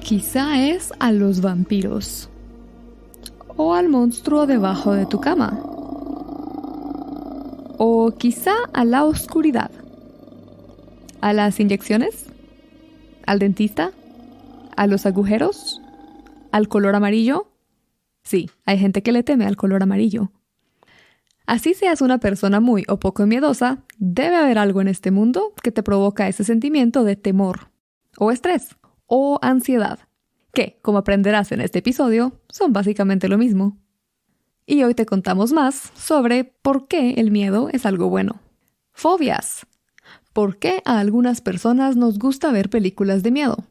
Quizá es a los vampiros. O al monstruo debajo de tu cama. O quizá a la oscuridad. ¿A las inyecciones? ¿Al dentista? ¿A los agujeros? ¿Al color amarillo? Sí, hay gente que le teme al color amarillo. Así seas una persona muy o poco miedosa, debe haber algo en este mundo que te provoca ese sentimiento de temor, o estrés, o ansiedad, que, como aprenderás en este episodio, son básicamente lo mismo. Y hoy te contamos más sobre por qué el miedo es algo bueno. Fobias. ¿Por qué a algunas personas nos gusta ver películas de miedo?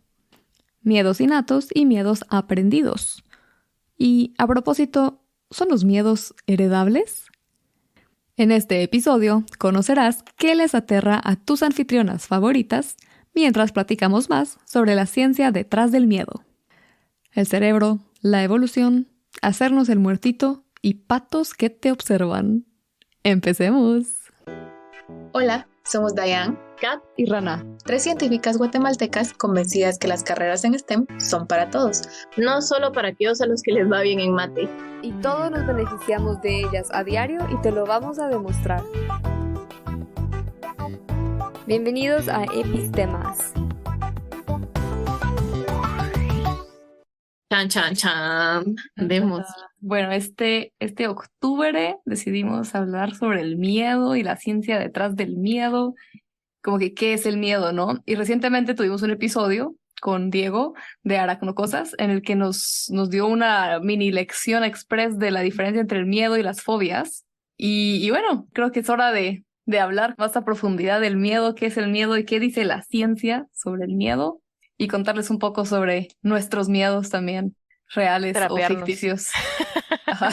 Miedos innatos y miedos aprendidos. Y, a propósito, ¿son los miedos heredables? En este episodio conocerás qué les aterra a tus anfitrionas favoritas mientras platicamos más sobre la ciencia detrás del miedo. El cerebro, la evolución, hacernos el muertito y patos que te observan. ¡Empecemos! Hola, somos Dayan, Kat y Rana, 3 científicas guatemaltecas convencidas que las carreras en STEM son para todos. no solo para aquellos a los que les va bien en mate. y todos nos beneficiamos de ellas a diario y te lo vamos a demostrar. Bienvenidos a Epistemas. Chan, chan, chan. Demos. Bueno, este octubre decidimos hablar sobre el miedo y la ciencia detrás del miedo, como que qué es el miedo, ¿no? Y recientemente tuvimos un episodio con Diego de Aracnocosas en el que nos dio una mini lección express de la diferencia entre el miedo y las fobias. Y bueno, creo que es hora de hablar más a profundidad del miedo, qué es el miedo y qué dice la ciencia sobre el miedo, y contarles un poco sobre nuestros miedos también, reales Terapearnos. o ficticios. Ajá.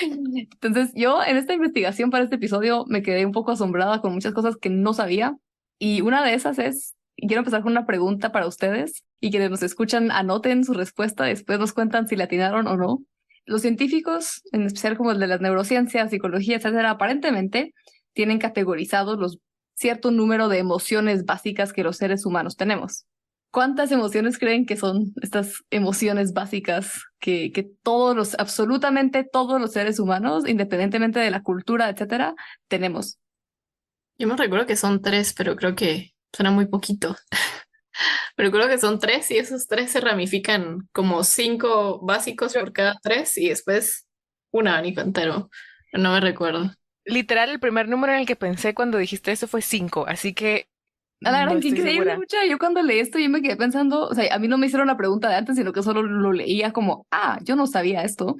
Entonces yo en esta investigación para este episodio me quedé un poco asombrada con muchas cosas que no sabía, y una de esas es, quiero empezar con una pregunta para ustedes, y quienes nos escuchan anoten su respuesta, después nos cuentan si la atinaron o no. Los científicos, en especial como el de las neurociencias, psicología, etcétera, aparentemente tienen categorizados los cierto número de emociones básicas que los seres humanos tenemos. ¿Cuántas emociones creen que son estas emociones básicas que absolutamente todos los seres humanos, independientemente de la cultura, etcétera, tenemos? Yo me recuerdo que son 3, pero creo que suena muy poquito. Pero creo que son 3 y esos 3 se ramifican como 5 básicos por cada 3 y después un abanico entero. No me recuerdo. Literal, el primer número en el que pensé cuando dijiste eso fue 5, así que A la gran, no qué estoy increíble, segura. mucha. Yo cuando leí esto, yo me quedé pensando, o sea, a mí no me hicieron la pregunta de antes, sino que solo lo leía como, yo no sabía esto,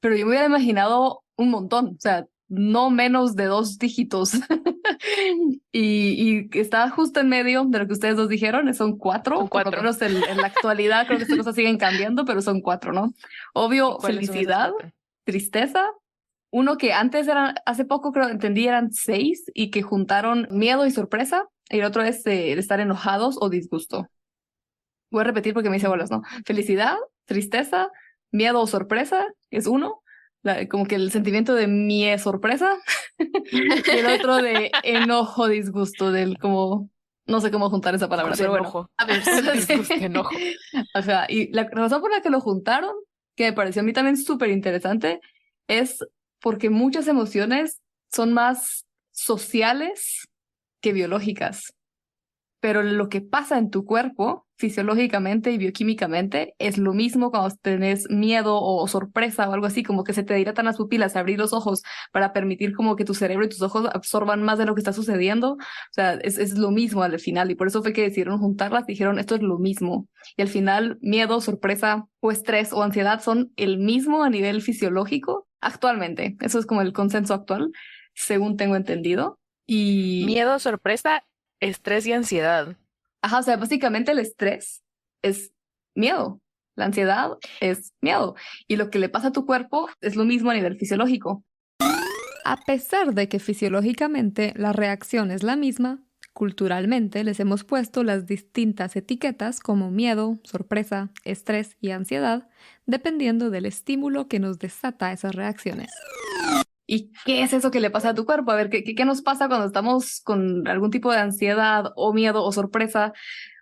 pero yo me hubiera imaginado un montón, o sea, no menos de 2 dígitos. y está justo en medio de lo que ustedes dos dijeron, son 4, Son por lo 4. menos en la actualidad, creo que estas cosas siguen cambiando, pero son 4, ¿no? Obvio, ¿Cuáles son felicidad, esos 4? tristeza. Uno que antes eran, hace poco creo entendí eran 6 y que juntaron miedo y sorpresa. Y el otro es de estar enojados o disgusto. Voy a repetir porque me hice bolas, ¿no? Felicidad, tristeza, miedo o sorpresa es uno. Como que el sentimiento de mie sorpresa. Y el otro de enojo, disgusto, del como... No sé cómo juntar esa palabra, pero bueno. Enojo. A ver, Disgusto, enojo. Ajá, y la razón por la que lo juntaron, que me pareció a mí también súper interesante, es porque muchas emociones son más sociales que biológicas. Pero lo que pasa en tu cuerpo, fisiológicamente y bioquímicamente, es lo mismo cuando tenés miedo o sorpresa o algo así, como que se te dilatan las pupilas, abrir los ojos para permitir como que tu cerebro y tus ojos absorban más de lo que está sucediendo. O sea, es lo mismo al final, y por eso fue que decidieron juntarlas, dijeron esto es lo mismo. Y al final, miedo, sorpresa o estrés o ansiedad son el mismo a nivel fisiológico actualmente. Eso es como el consenso actual, según tengo entendido. Y Miedo, sorpresa, estrés y ansiedad. o sea, básicamente el estrés es miedo, la ansiedad es miedo, y lo que le pasa a tu cuerpo es lo mismo a nivel fisiológico. A pesar de que fisiológicamente la reacción es la misma, culturalmente les hemos puesto las distintas etiquetas como miedo, sorpresa, estrés y ansiedad, dependiendo del estímulo que nos desata esas reacciones. ¿Y qué es eso que le pasa a tu cuerpo? A ver, ¿qué nos pasa cuando estamos con algún tipo de ansiedad o miedo o sorpresa?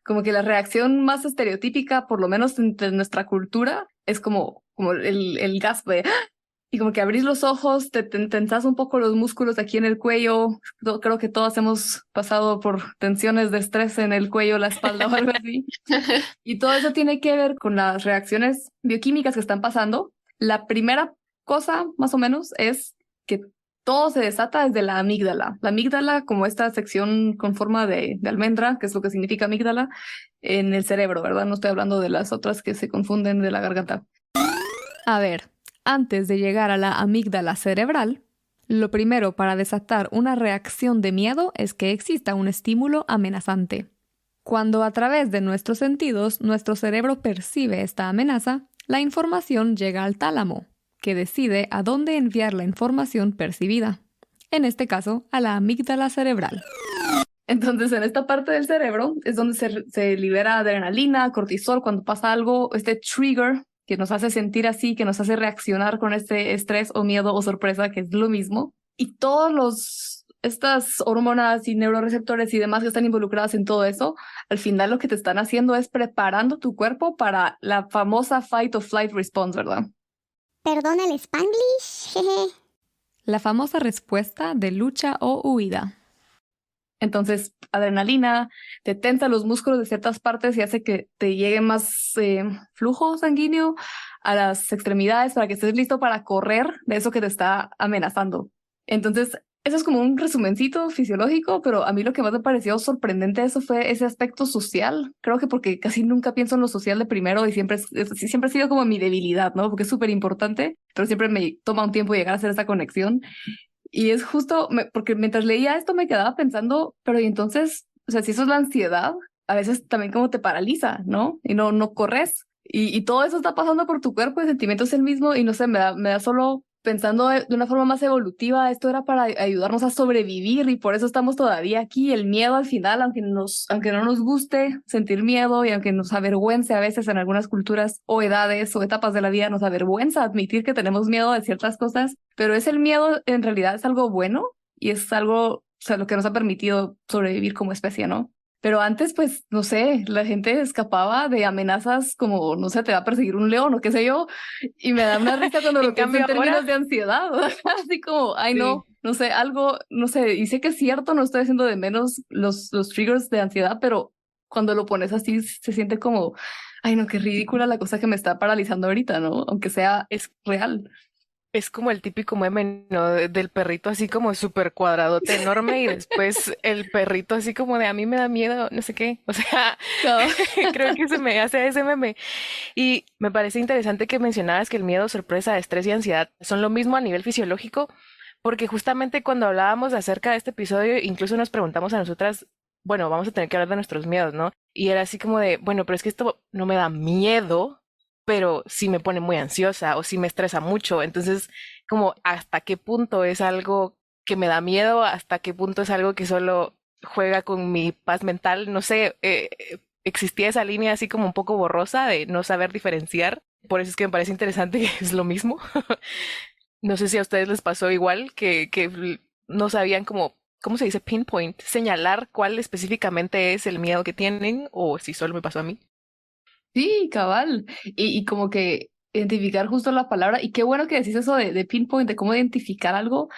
como que la reacción más estereotípica, por lo menos entre nuestra cultura, es como el gasp de... Y como que abrís los ojos, te tensas un poco los músculos aquí en el cuello. Creo que todos hemos pasado por tensiones de estrés en el cuello, la espalda o algo así. Y todo eso tiene que ver con las reacciones bioquímicas que están pasando. La primera cosa, más o menos, es que todo se desata desde la amígdala. La amígdala, como esta sección con forma de almendra, que es lo que significa amígdala, en el cerebro, ¿verdad? No estoy hablando de las otras que se confunden de la garganta. A ver, antes de llegar a la amígdala cerebral, lo primero para desatar una reacción de miedo es que exista un estímulo amenazante. Cuando a través de nuestros sentidos nuestro cerebro percibe esta amenaza, la información llega al tálamo, que decide a dónde enviar la información percibida. En este caso, a la amígdala cerebral. Entonces, en esta parte del cerebro es donde se libera adrenalina, cortisol, cuando pasa algo, este trigger que nos hace sentir así, que nos hace reaccionar con este estrés o miedo o sorpresa, que es lo mismo. Y estas hormonas y neuroreceptores y demás que están involucradas en todo eso, al final lo que te están haciendo es preparando tu cuerpo para la famosa fight or flight response, ¿verdad? Perdona el Spanglish, jeje. La famosa respuesta de lucha o huida. Entonces, adrenalina te tensa los músculos de ciertas partes y hace que te llegue más flujo sanguíneo a las extremidades para que estés listo para correr de eso que te está amenazando. Entonces, eso es como un resumencito fisiológico, pero a mí lo que más me pareció sorprendente de eso fue ese aspecto social. Creo que porque casi nunca pienso en lo social de primero y siempre ha sido como mi debilidad, ¿no? Porque es súper importante, pero siempre me toma un tiempo llegar a hacer esa conexión. Y es justo porque mientras leía esto me quedaba pensando, pero y entonces, o sea, si eso es la ansiedad, a veces también como te paraliza, ¿no? Y no corres. Y todo eso está pasando por tu cuerpo, el sentimiento es el mismo y no sé, me da solo pensando de una forma más evolutiva, esto era para ayudarnos a sobrevivir y por eso estamos todavía aquí. El miedo al final, aunque no nos guste sentir miedo y aunque nos avergüence a veces en algunas culturas o edades o etapas de la vida, nos avergüenza admitir que tenemos miedo de ciertas cosas, pero el miedo en realidad es algo bueno y es algo, o sea, lo que nos ha permitido sobrevivir como especie, ¿no? Pero antes, pues, no sé, la gente escapaba de amenazas como, no sé, te va a perseguir un león o qué sé yo, y me da una risa cuando lo pienso en términos de ansiedad, así como, ay, Sí. no sé, algo, no sé, y sé que es cierto, no estoy haciendo de menos los triggers de ansiedad, pero cuando lo pones así se siente como, ay, no, qué ridícula la cosa que me está paralizando ahorita, ¿no? Aunque sea Es, real. es como el típico meme, ¿no? Del perrito así como súper cuadradote enorme y después el perrito así como de a mí me da miedo, no sé qué. O sea, No. creo que se me hace ese meme. Y me parece interesante que mencionabas que el miedo, sorpresa, estrés y ansiedad son lo mismo a nivel fisiológico, porque justamente cuando hablábamos acerca de este episodio, incluso nos preguntamos a nosotras, bueno, vamos a tener que hablar de nuestros miedos, ¿no? Y era así como de, bueno, pero es que esto no me da miedo, pero sí me pone muy ansiosa o sí me estresa mucho. Entonces, como hasta qué punto es algo que me da miedo, hasta qué punto es algo que solo juega con mi paz mental, no sé, existía esa línea así como un poco borrosa de no saber diferenciar. Por eso es que me parece interesante que es lo mismo. No sé si a ustedes les pasó igual, que no sabían ¿cómo se dice? Pinpoint, señalar cuál específicamente es el miedo que tienen o si solo me pasó a mí. Sí, cabal. Y como que identificar justo la palabra. Y qué bueno que decís eso de pinpoint, de cómo identificar algo,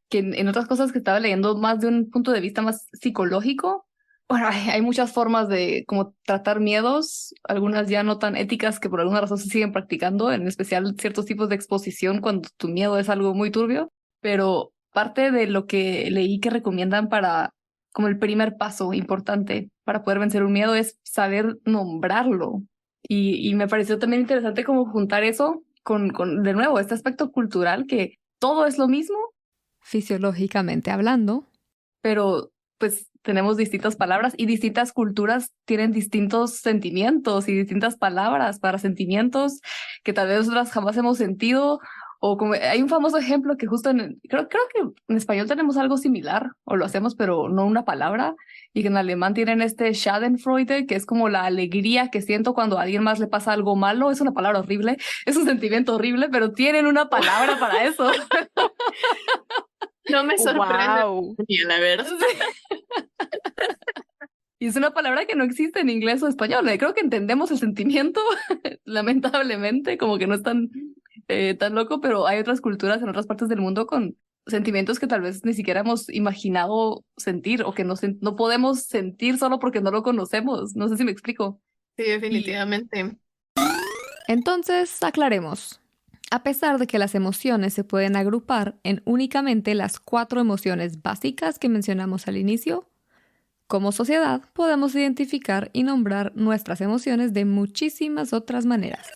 que en otras cosas que estaba leyendo más de un punto de vista más psicológico. Bueno, hay muchas formas de como tratar miedos, algunas ya no tan éticas que por alguna razón se siguen practicando, en especial ciertos tipos de exposición cuando tu miedo es algo muy turbio. Pero parte de lo que leí que recomiendan para como el primer paso importante para poder vencer un miedo es saber nombrarlo. Y me pareció también interesante como juntar eso con, de nuevo, este aspecto cultural que todo es lo mismo, Fisiológicamente hablando, pero pues tenemos distintas palabras y distintas culturas tienen distintos sentimientos y distintas palabras para sentimientos que tal vez nosotras jamás hemos sentido. O como hay un famoso ejemplo que justo creo que en español tenemos algo similar, o lo hacemos, pero no una palabra, y que en alemán tienen este Schadenfreude, que es como la alegría que siento cuando a alguien más le pasa algo malo. Es una palabra horrible, es un sentimiento horrible, pero tienen una palabra para eso. No me sorprende, Wow. la verdad. Y es una palabra que no existe en inglés o español. Creo que entendemos el sentimiento, lamentablemente, como que no es tan loco, pero hay otras culturas en otras partes del mundo con sentimientos que tal vez ni siquiera hemos imaginado sentir o que no podemos sentir solo porque no lo conocemos. No sé si me explico. Sí, definitivamente. Entonces, aclaremos. A pesar de que las emociones se pueden agrupar en únicamente las 4 emociones básicas que mencionamos al inicio, como sociedad podemos identificar y nombrar nuestras emociones de muchísimas otras maneras.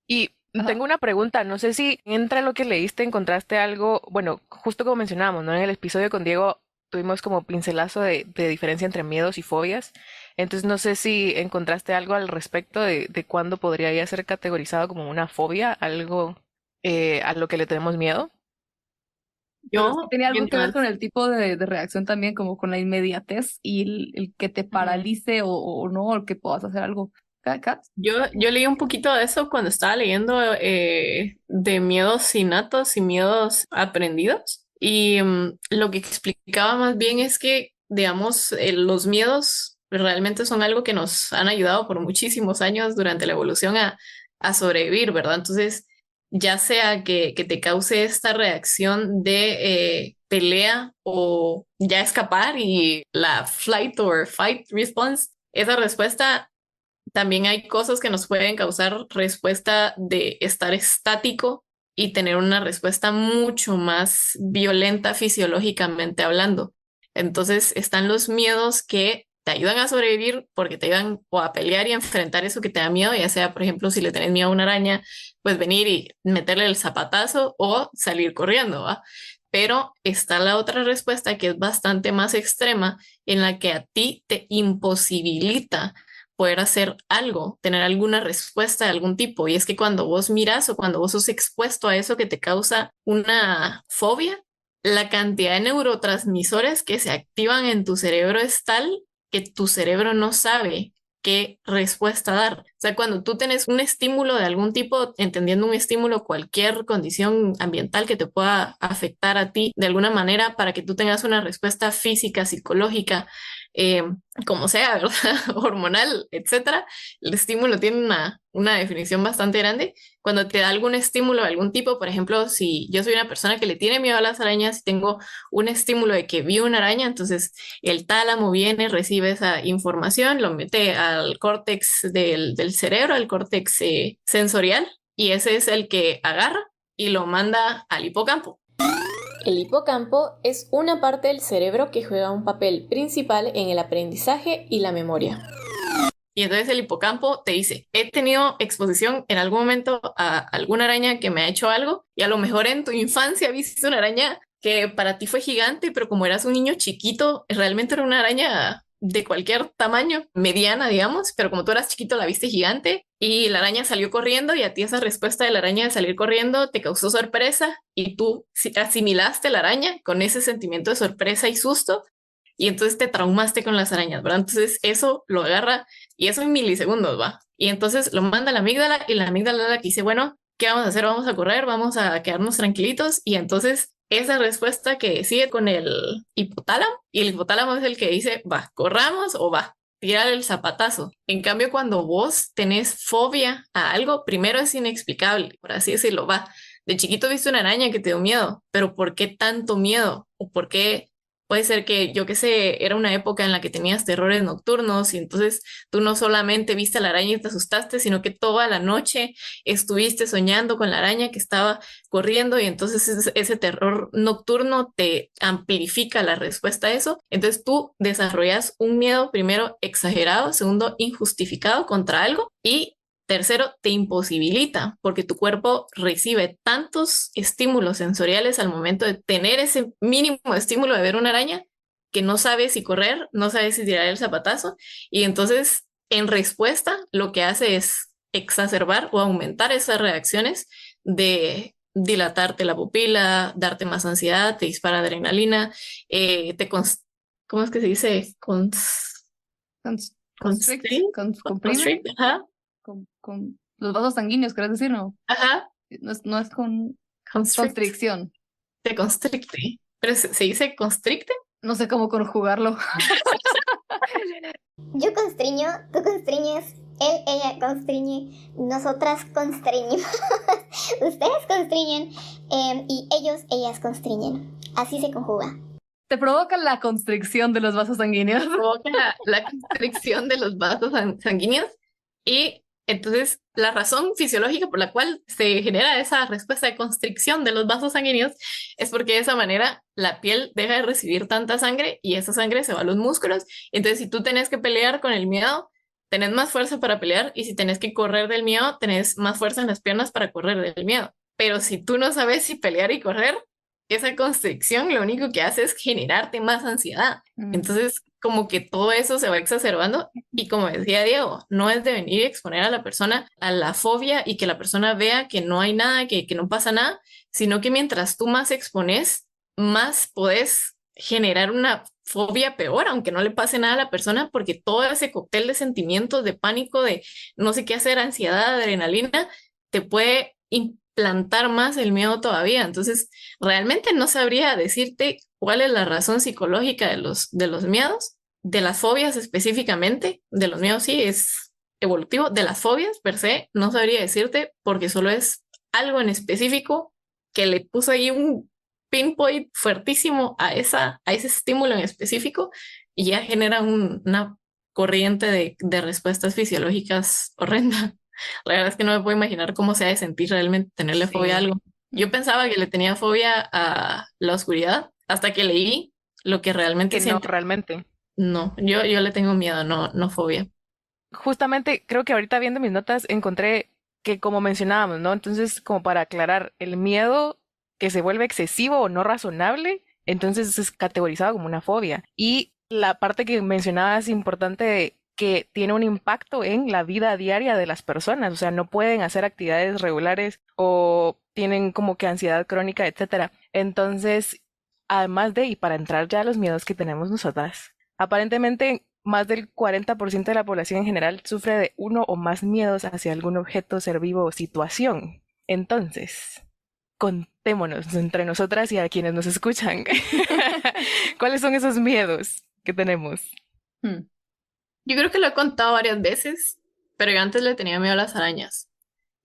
Y tengo una pregunta, no sé si entra en lo que leíste, encontraste algo, bueno, justo como mencionábamos, ¿no? En el episodio con Diego tuvimos como pincelazo de diferencia entre miedos y fobias, entonces no sé si encontraste algo al respecto de cuándo podría ya ser categorizado como una fobia, algo a lo que le tenemos miedo. Pero sí Yo, tenía algo que ver mientras con el tipo de reacción también, como con la inmediatez y el que te paralice o no, o el que puedas hacer algo. Kat? Yo leí un poquito de eso cuando estaba leyendo de miedos innatos y miedos aprendidos. Y lo que explicaba más bien es que, digamos, los miedos realmente son algo que nos han ayudado por muchísimos años durante la evolución a sobrevivir, ¿verdad? Entonces, ya sea que te cause esta reacción de pelea o ya escapar y la flight or fight response, esa respuesta también hay cosas que nos pueden causar respuesta de estar estático y tener una respuesta mucho más violenta fisiológicamente hablando. Entonces están los miedos que te ayudan a sobrevivir porque te ayudan o a pelear y a enfrentar eso que te da miedo, ya sea, por ejemplo, si le tenés miedo a una araña, pues venir y meterle el zapatazo o salir corriendo, ¿va? Pero está la otra respuesta que es bastante más extrema, en la que a ti te imposibilita poder hacer algo, tener alguna respuesta de algún tipo. Y es que cuando vos miras o cuando vos sos expuesto a eso que te causa una fobia, la cantidad de neurotransmisores que se activan en tu cerebro es tal que tu cerebro no sabe qué respuesta dar. O sea, cuando tú tienes un estímulo de algún tipo, entendiendo un estímulo, cualquier condición ambiental que te pueda afectar a ti de alguna manera para que tú tengas una respuesta física, psicológica, eh, como sea, ¿verdad? Hormonal, etcétera, el estímulo tiene una definición bastante grande. Cuando te da algún estímulo de algún tipo, por ejemplo, si yo soy una persona que le tiene miedo a las arañas y tengo un estímulo de que vi una araña, entonces el tálamo viene, recibe esa información, lo mete al córtex del cerebro, al córtex sensorial, y ese es el que agarra y lo manda al hipocampo. El hipocampo es una parte del cerebro que juega un papel principal en el aprendizaje y la memoria. Y entonces el hipocampo te dice, he tenido exposición en algún momento a alguna araña que me ha hecho algo, y a lo mejor en tu infancia viste una araña que para ti fue gigante, pero como eras un niño chiquito, realmente era una araña de cualquier tamaño, mediana, digamos, pero como tú eras chiquito la viste gigante y la araña salió corriendo, y a ti esa respuesta de la araña de salir corriendo te causó sorpresa y tú asimilaste la araña con ese sentimiento de sorpresa y susto, y entonces te traumaste con las arañas, ¿verdad? Entonces eso lo agarra, y eso en milisegundos, ¿va? Y entonces lo manda a la amígdala, y la amígdala que dice, bueno, ¿qué vamos a hacer? Vamos a correr, vamos a quedarnos tranquilitos. Y entonces esa respuesta que sigue con el hipotálamo, y el hipotálamo es el que dice, va, corramos o va, tirar el zapatazo. En cambio, cuando vos tenés fobia a algo, primero es inexplicable, por así decirlo, va. De chiquito viste una araña que te dio miedo, pero ¿por qué tanto miedo? ¿O por qué? Puede ser que, yo qué sé, era una época en la que tenías terrores nocturnos, y entonces tú no solamente viste a la araña y te asustaste, sino que toda la noche estuviste soñando con la araña que estaba corriendo, y entonces ese terror nocturno te amplifica la respuesta a eso. Entonces tú desarrollas un miedo, primero exagerado, segundo injustificado contra algo, y tercero, te imposibilita porque tu cuerpo recibe tantos estímulos sensoriales al momento de tener ese mínimo estímulo de ver una araña, que no sabes si correr, no sabes si tirar el zapatazo, y entonces en respuesta lo que hace es exacerbar o aumentar esas reacciones de dilatarte la pupila, darte más ansiedad, te dispara adrenalina, ¿cómo es que se dice? Comprime. Constrict, ajá. Con los vasos sanguíneos, ¿querés decir? No, Ajá. no es con Constrict. constricción. Te constricte. Pero se dice constricte. No sé cómo conjugarlo. Yo constriño, tú constriñes, él, ella constriñe, nosotras constreñimos, ustedes constriñen y ellos, ellas constriñen. Así se conjuga. Te provoca la constricción de los vasos sanguíneos. Provoca la constricción de los vasos sanguíneos y entonces la razón fisiológica por la cual se genera esa respuesta de constricción de los vasos sanguíneos es porque de esa manera la piel deja de recibir tanta sangre y esa sangre se va a los músculos. Entonces si tú tenés que pelear con el miedo, tenés más fuerza para pelear y si tenés que correr del miedo, tenés más fuerza en las piernas para correr del miedo. Pero si tú no sabes si pelear y correr, esa constricción lo único que hace es generarte más ansiedad. Entonces, como que todo eso se va exacerbando y como decía Diego, no es de venir y exponer a la persona a la fobia y que la persona vea que no hay nada, que no pasa nada, sino que mientras tú más expones, más podés generar una fobia peor, aunque no le pase nada a la persona, porque todo ese cóctel de sentimientos, de pánico, de no sé qué hacer, ansiedad, adrenalina, te puede implantar más el miedo todavía. Entonces, realmente no sabría decirte cuál es la razón psicológica de los miedos, de las fobias específicamente, de los miedos sí es evolutivo, de las fobias per se, no sabría decirte porque solo es algo en específico que le puso ahí un pinpoint fuertísimo a ese estímulo en específico y ya genera una corriente de respuestas fisiológicas horrenda. La verdad es que no me puedo imaginar cómo se ha de sentir realmente tenerle fobia a algo. Yo pensaba que le tenía fobia a la oscuridad hasta que leí lo que realmente Que no, siente. realmente. No, yo le tengo miedo, no fobia. Justamente creo que ahorita viendo mis notas encontré que como mencionábamos, ¿no? Entonces, como para aclarar, el miedo que se vuelve excesivo o no razonable, entonces es categorizado como una fobia. Y la parte que mencionabas importante que tiene un impacto en la vida diaria de las personas, o sea, no pueden hacer actividades regulares o tienen como que ansiedad crónica, etcétera. Entonces, además de, y para entrar ya a los miedos que tenemos nosotras, aparentemente más del 40% de la población en general sufre de uno o más miedos hacia algún objeto, ser vivo o situación. Entonces, contémonos entre nosotras y a quienes nos escuchan. ¿Cuáles son esos miedos que tenemos? Yo creo que lo he contado varias veces, pero yo antes le tenía miedo a las arañas.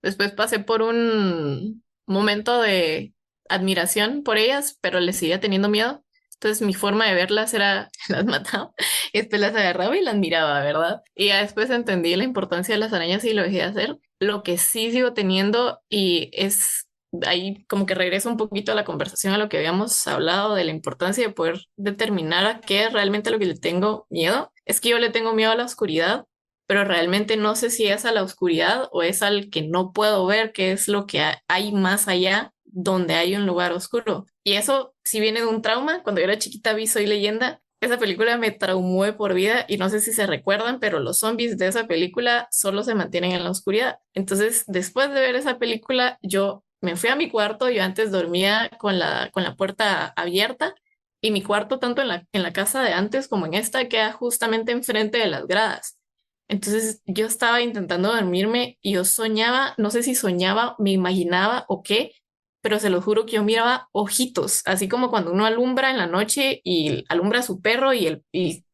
Después pasé por un momento de admiración por ellas, pero les seguía teniendo miedo. Entonces mi forma de verlas era las mataba y después las agarraba y las miraba, ¿verdad? Y ya después entendí la importancia de las arañas y lo dejé de hacer. Lo que sí sigo teniendo y es ahí como que regreso un poquito a la conversación a lo que habíamos hablado de la importancia de poder determinar a qué es realmente lo que le tengo miedo. Es que yo le tengo miedo a la oscuridad, pero realmente no sé si es a la oscuridad o es al que no puedo ver, qué es lo que hay más allá donde hay un lugar oscuro. Y eso sí viene de un trauma. Cuando yo era chiquita vi Soy Leyenda. Esa película me traumó de por vida y no sé si se recuerdan, pero los zombies de esa película solo se mantienen en la oscuridad. Entonces, después de ver esa película, yo me fui a mi cuarto. Yo antes dormía con la puerta abierta y mi cuarto, tanto en la casa de antes como en esta, queda justamente enfrente de las gradas. Entonces yo estaba intentando dormirme y yo soñaba, no sé si soñaba, me imaginaba o qué, pero se lo juro que yo miraba ojitos, así como cuando uno alumbra en la noche y alumbra a su perro y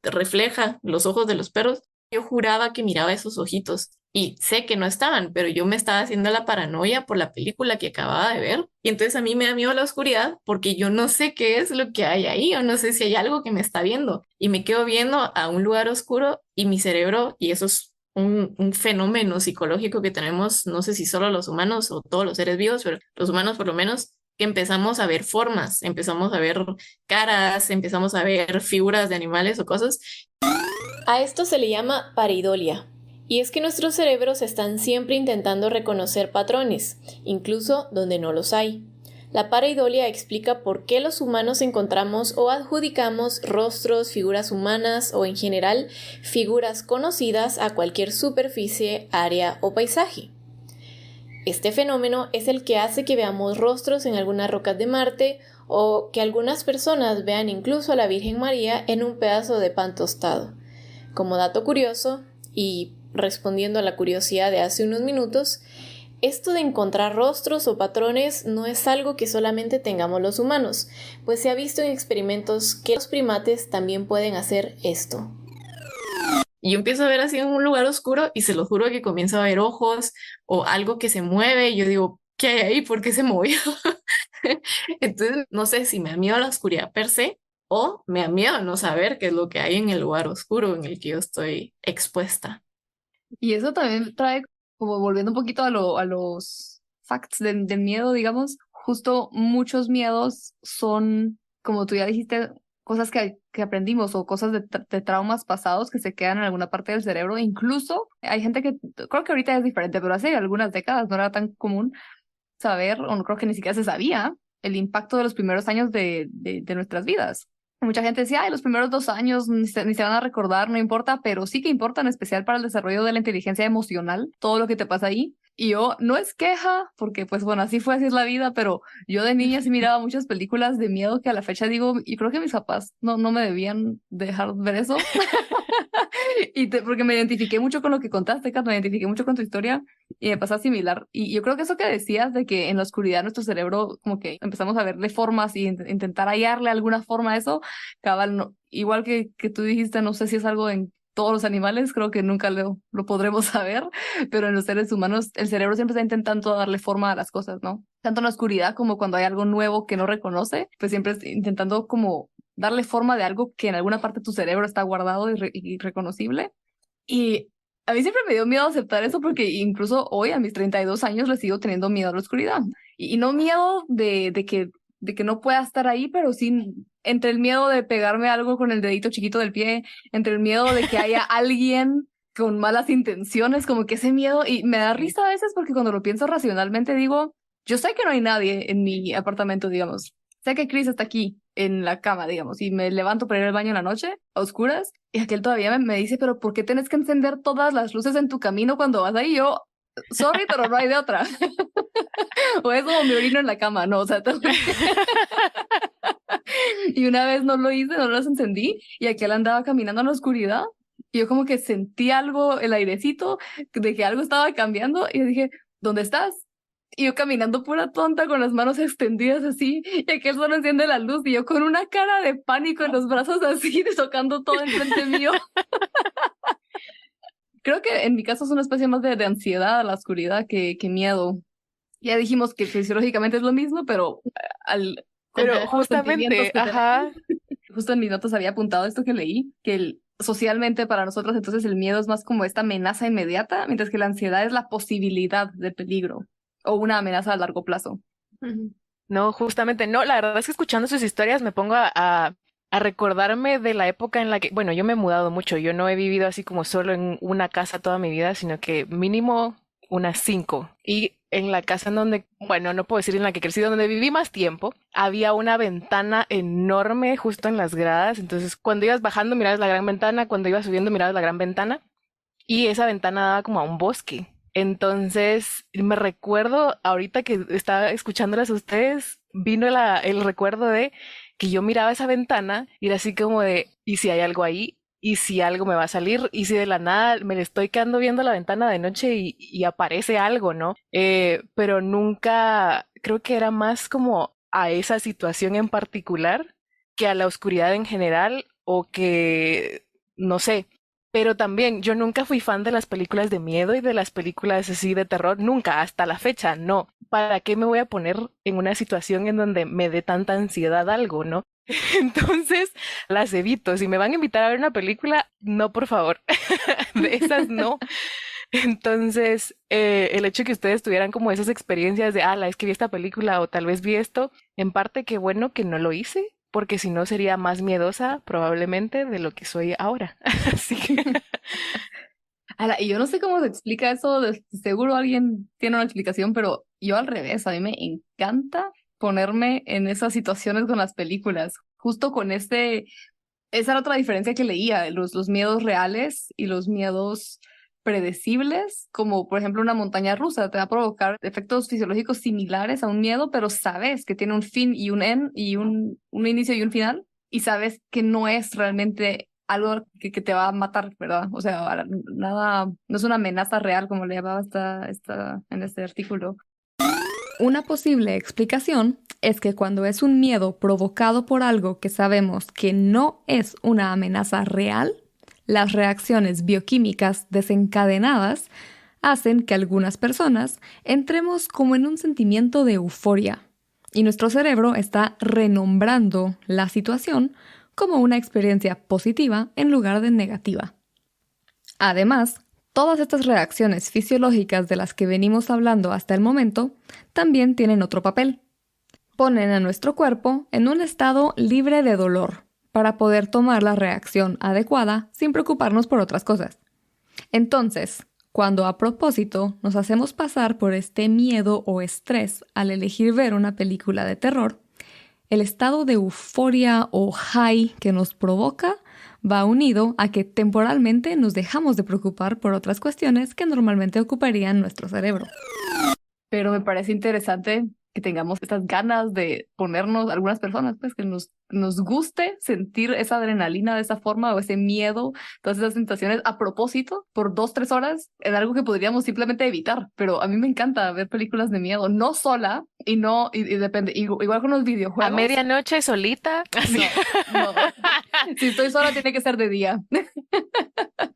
refleja los ojos de los perros. Yo juraba que miraba esos ojitos y sé que no estaban, pero yo me estaba haciendo la paranoia por la película que acababa de ver. Y entonces a mí me da miedo la oscuridad porque yo no sé qué es lo que hay ahí o no sé si hay algo que me está viendo. Y me quedo viendo a un lugar oscuro y mi cerebro, y eso es un fenómeno psicológico que tenemos, no sé si solo los humanos o todos los seres vivos, pero los humanos por lo menos, que empezamos a ver formas, empezamos a ver caras, empezamos a ver figuras de animales o cosas. A esto se le llama pareidolia, y es que nuestros cerebros están siempre intentando reconocer patrones, incluso donde no los hay. La pareidolia explica por qué los humanos encontramos o adjudicamos rostros, figuras humanas o en general figuras conocidas a cualquier superficie, área o paisaje. Este fenómeno es el que hace que veamos rostros en algunas rocas de Marte o que algunas personas vean incluso a la Virgen María en un pedazo de pan tostado. Como dato curioso, y respondiendo a la curiosidad de hace unos minutos, esto de encontrar rostros o patrones no es algo que solamente tengamos los humanos, pues se ha visto en experimentos que los primates también pueden hacer esto. Y yo empiezo a ver así en un lugar oscuro y se lo juro que comienzo a ver ojos o algo que se mueve y yo digo, ¿qué hay ahí? ¿Por qué se movió? Entonces, no sé si me da miedo a la oscuridad per se o me da miedo no saber qué es lo que hay en el lugar oscuro en el que yo estoy expuesta. Y eso también trae, como volviendo un poquito a los facts del miedo, digamos, justo muchos miedos son, como tú ya dijiste, cosas que aprendimos o cosas de traumas pasados que se quedan en alguna parte del cerebro. Incluso hay gente que, creo que ahorita es diferente, pero hace algunas décadas no era tan común saber, o no creo que ni siquiera se sabía, el impacto de los primeros años de nuestras vidas. Mucha gente decía, ay, los primeros 2 años ni se van a recordar, no importa, pero sí que importa, en especial para el desarrollo de la inteligencia emocional, todo lo que te pasa ahí. Y yo, no es queja, porque pues bueno, así fue, así es la vida, pero yo de niña sí miraba muchas películas de miedo que a la fecha digo, y creo que mis papás no me debían dejar ver eso. Porque me identifiqué mucho con lo que contaste, Kat, me identifiqué mucho con tu historia y me pasa similar. Y yo creo que eso que decías de que en la oscuridad nuestro cerebro como que empezamos a verle formas y intentar hallarle alguna forma a eso, cabal, no, igual que tú dijiste, no sé si es algo en todos los animales, creo que nunca lo podremos saber, pero en los seres humanos el cerebro siempre está intentando darle forma a las cosas, ¿no? Tanto en la oscuridad como cuando hay algo nuevo que no reconoce, pues siempre es intentando como darle forma de algo que en alguna parte de tu cerebro está guardado y reconocible. Y a mí siempre me dio miedo aceptar eso porque incluso hoy, a mis 32 años, le sigo teniendo miedo a la oscuridad. Y no miedo de que no pueda estar ahí, pero sí entre el miedo de pegarme algo con el dedito chiquito del pie, entre el miedo de que haya alguien con malas intenciones, como que ese miedo, y me da risa a veces porque cuando lo pienso racionalmente digo, yo sé que no hay nadie en mi apartamento, digamos. Sé que Chris está aquí en la cama, digamos, y me levanto para ir al baño en la noche, a oscuras, y aquel todavía me dice, pero ¿por qué tienes que encender todas las luces en tu camino cuando vas ahí? Yo, sorry, pero no hay de otra. O es como me orino en la cama, no, o sea, y una vez no lo hice, no las encendí, y aquel andaba caminando en la oscuridad, y yo como que sentí algo, el airecito, de que algo estaba cambiando, y dije, ¿dónde estás? Y yo caminando pura tonta con las manos extendidas así, y aquel solo enciende la luz, y yo con una cara de pánico en los brazos así, tocando todo enfrente mío. Creo que en mi caso es una especie más de ansiedad a la oscuridad que miedo. Ya dijimos que fisiológicamente es lo mismo, pero Pero con los sentimientos justamente, que ajá, justo en mis notas había apuntado esto que leí, que socialmente para nosotros entonces el miedo es más como esta amenaza inmediata, mientras que la ansiedad es la posibilidad de peligro o una amenaza a largo plazo. no, justamente no. La verdad es que escuchando sus historias me pongo a recordarme de la época en la que, bueno, yo me he mudado mucho. Yo no he vivido así como solo en una casa toda mi vida, sino que mínimo unas 5. Y en la casa en donde, bueno, no puedo decir en la que crecí, donde viví más tiempo, había una ventana enorme justo en las gradas. Entonces, cuando ibas bajando mirabas la gran ventana, cuando ibas subiendo mirabas la gran ventana. Y esa ventana daba como a un bosque. Entonces, me recuerdo, ahorita que estaba escuchándolas a ustedes, vino el recuerdo de que yo miraba esa ventana y era así como de, ¿y si hay algo ahí? ¿Y si algo me va a salir? ¿Y si de la nada me le estoy quedando viendo la ventana de noche y aparece algo, ¿no? Pero nunca, creo que era más como a esa situación en particular que a la oscuridad en general o que, no sé. Pero también yo nunca fui fan de las películas de miedo y de las películas así de terror, nunca, hasta la fecha, no. ¿Para qué me voy a poner en una situación en donde me dé tanta ansiedad algo, no? Entonces las evito. Si me van a invitar a ver una película, no, por favor. De esas no. Entonces, el hecho de que ustedes tuvieran como esas experiencias de, es que vi esta película o tal vez vi esto, en parte qué bueno que no lo hice, porque si no sería más miedosa probablemente de lo que soy ahora. Así que... Y yo no sé cómo se explica eso, seguro alguien tiene una explicación, pero yo al revés, a mí me encanta ponerme en esas situaciones con las películas, justo con esa era otra diferencia que leía, los miedos reales y los miedos predecibles, como por ejemplo una montaña rusa, te va a provocar efectos fisiológicos similares a un miedo, pero sabes que tiene un fin y un end y un inicio y un final, y sabes que no es realmente algo que te va a matar, ¿verdad? O sea, nada, no es una amenaza real como le llamaba en este artículo. Una posible explicación es que cuando es un miedo provocado por algo que sabemos que no es una amenaza real, las reacciones bioquímicas desencadenadas hacen que algunas personas entremos como en un sentimiento de euforia y nuestro cerebro está renombrando la situación como una experiencia positiva en lugar de negativa. Además, todas estas reacciones fisiológicas de las que venimos hablando hasta el momento también tienen otro papel. Ponen a nuestro cuerpo en un estado libre de dolor para poder tomar la reacción adecuada sin preocuparnos por otras cosas. Entonces, cuando a propósito nos hacemos pasar por este miedo o estrés al elegir ver una película de terror, el estado de euforia o high que nos provoca va unido a que temporalmente nos dejamos de preocupar por otras cuestiones que normalmente ocuparían nuestro cerebro. Pero me parece interesante que tengamos estas ganas de ponernos, algunas personas, pues, que nos guste sentir esa adrenalina de esa forma o ese miedo, todas esas sensaciones a propósito por 2-3 horas en algo que podríamos simplemente evitar. Pero a mí me encanta ver películas de miedo, no sola y depende, igual con los videojuegos. A medianoche solita. Así. No. Si estoy sola tiene que ser de día.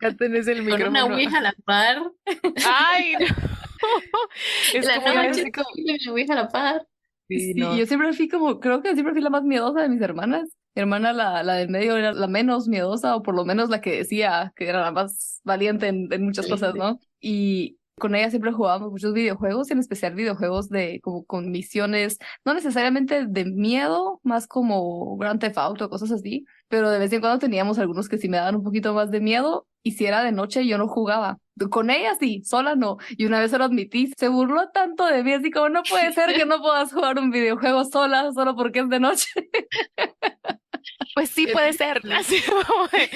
Ya tenés el Con micrófono. una ouija a la par. Ay, no. Es La como noche así como- con una ouija a la par. Sí, Sí, no. yo siempre fui creo que siempre fui la más miedosa de mis hermanas. Mi hermana, la del medio, era la menos miedosa, o por lo menos la que decía que era la más valiente en muchas cosas, ¿no? Y con ella siempre jugábamos muchos videojuegos, en especial videojuegos de como con misiones, no necesariamente de miedo, más como Grand Theft Auto, cosas así, pero de vez en cuando teníamos algunos que sí me daban un poquito más de miedo, y si era de noche yo no jugaba. Con ella sí, sola no. Y una vez se lo admití, se burló tanto de mí, así como no puede ser que no puedas jugar un videojuego sola solo porque es de noche. Pues sí puede ser. Así como de-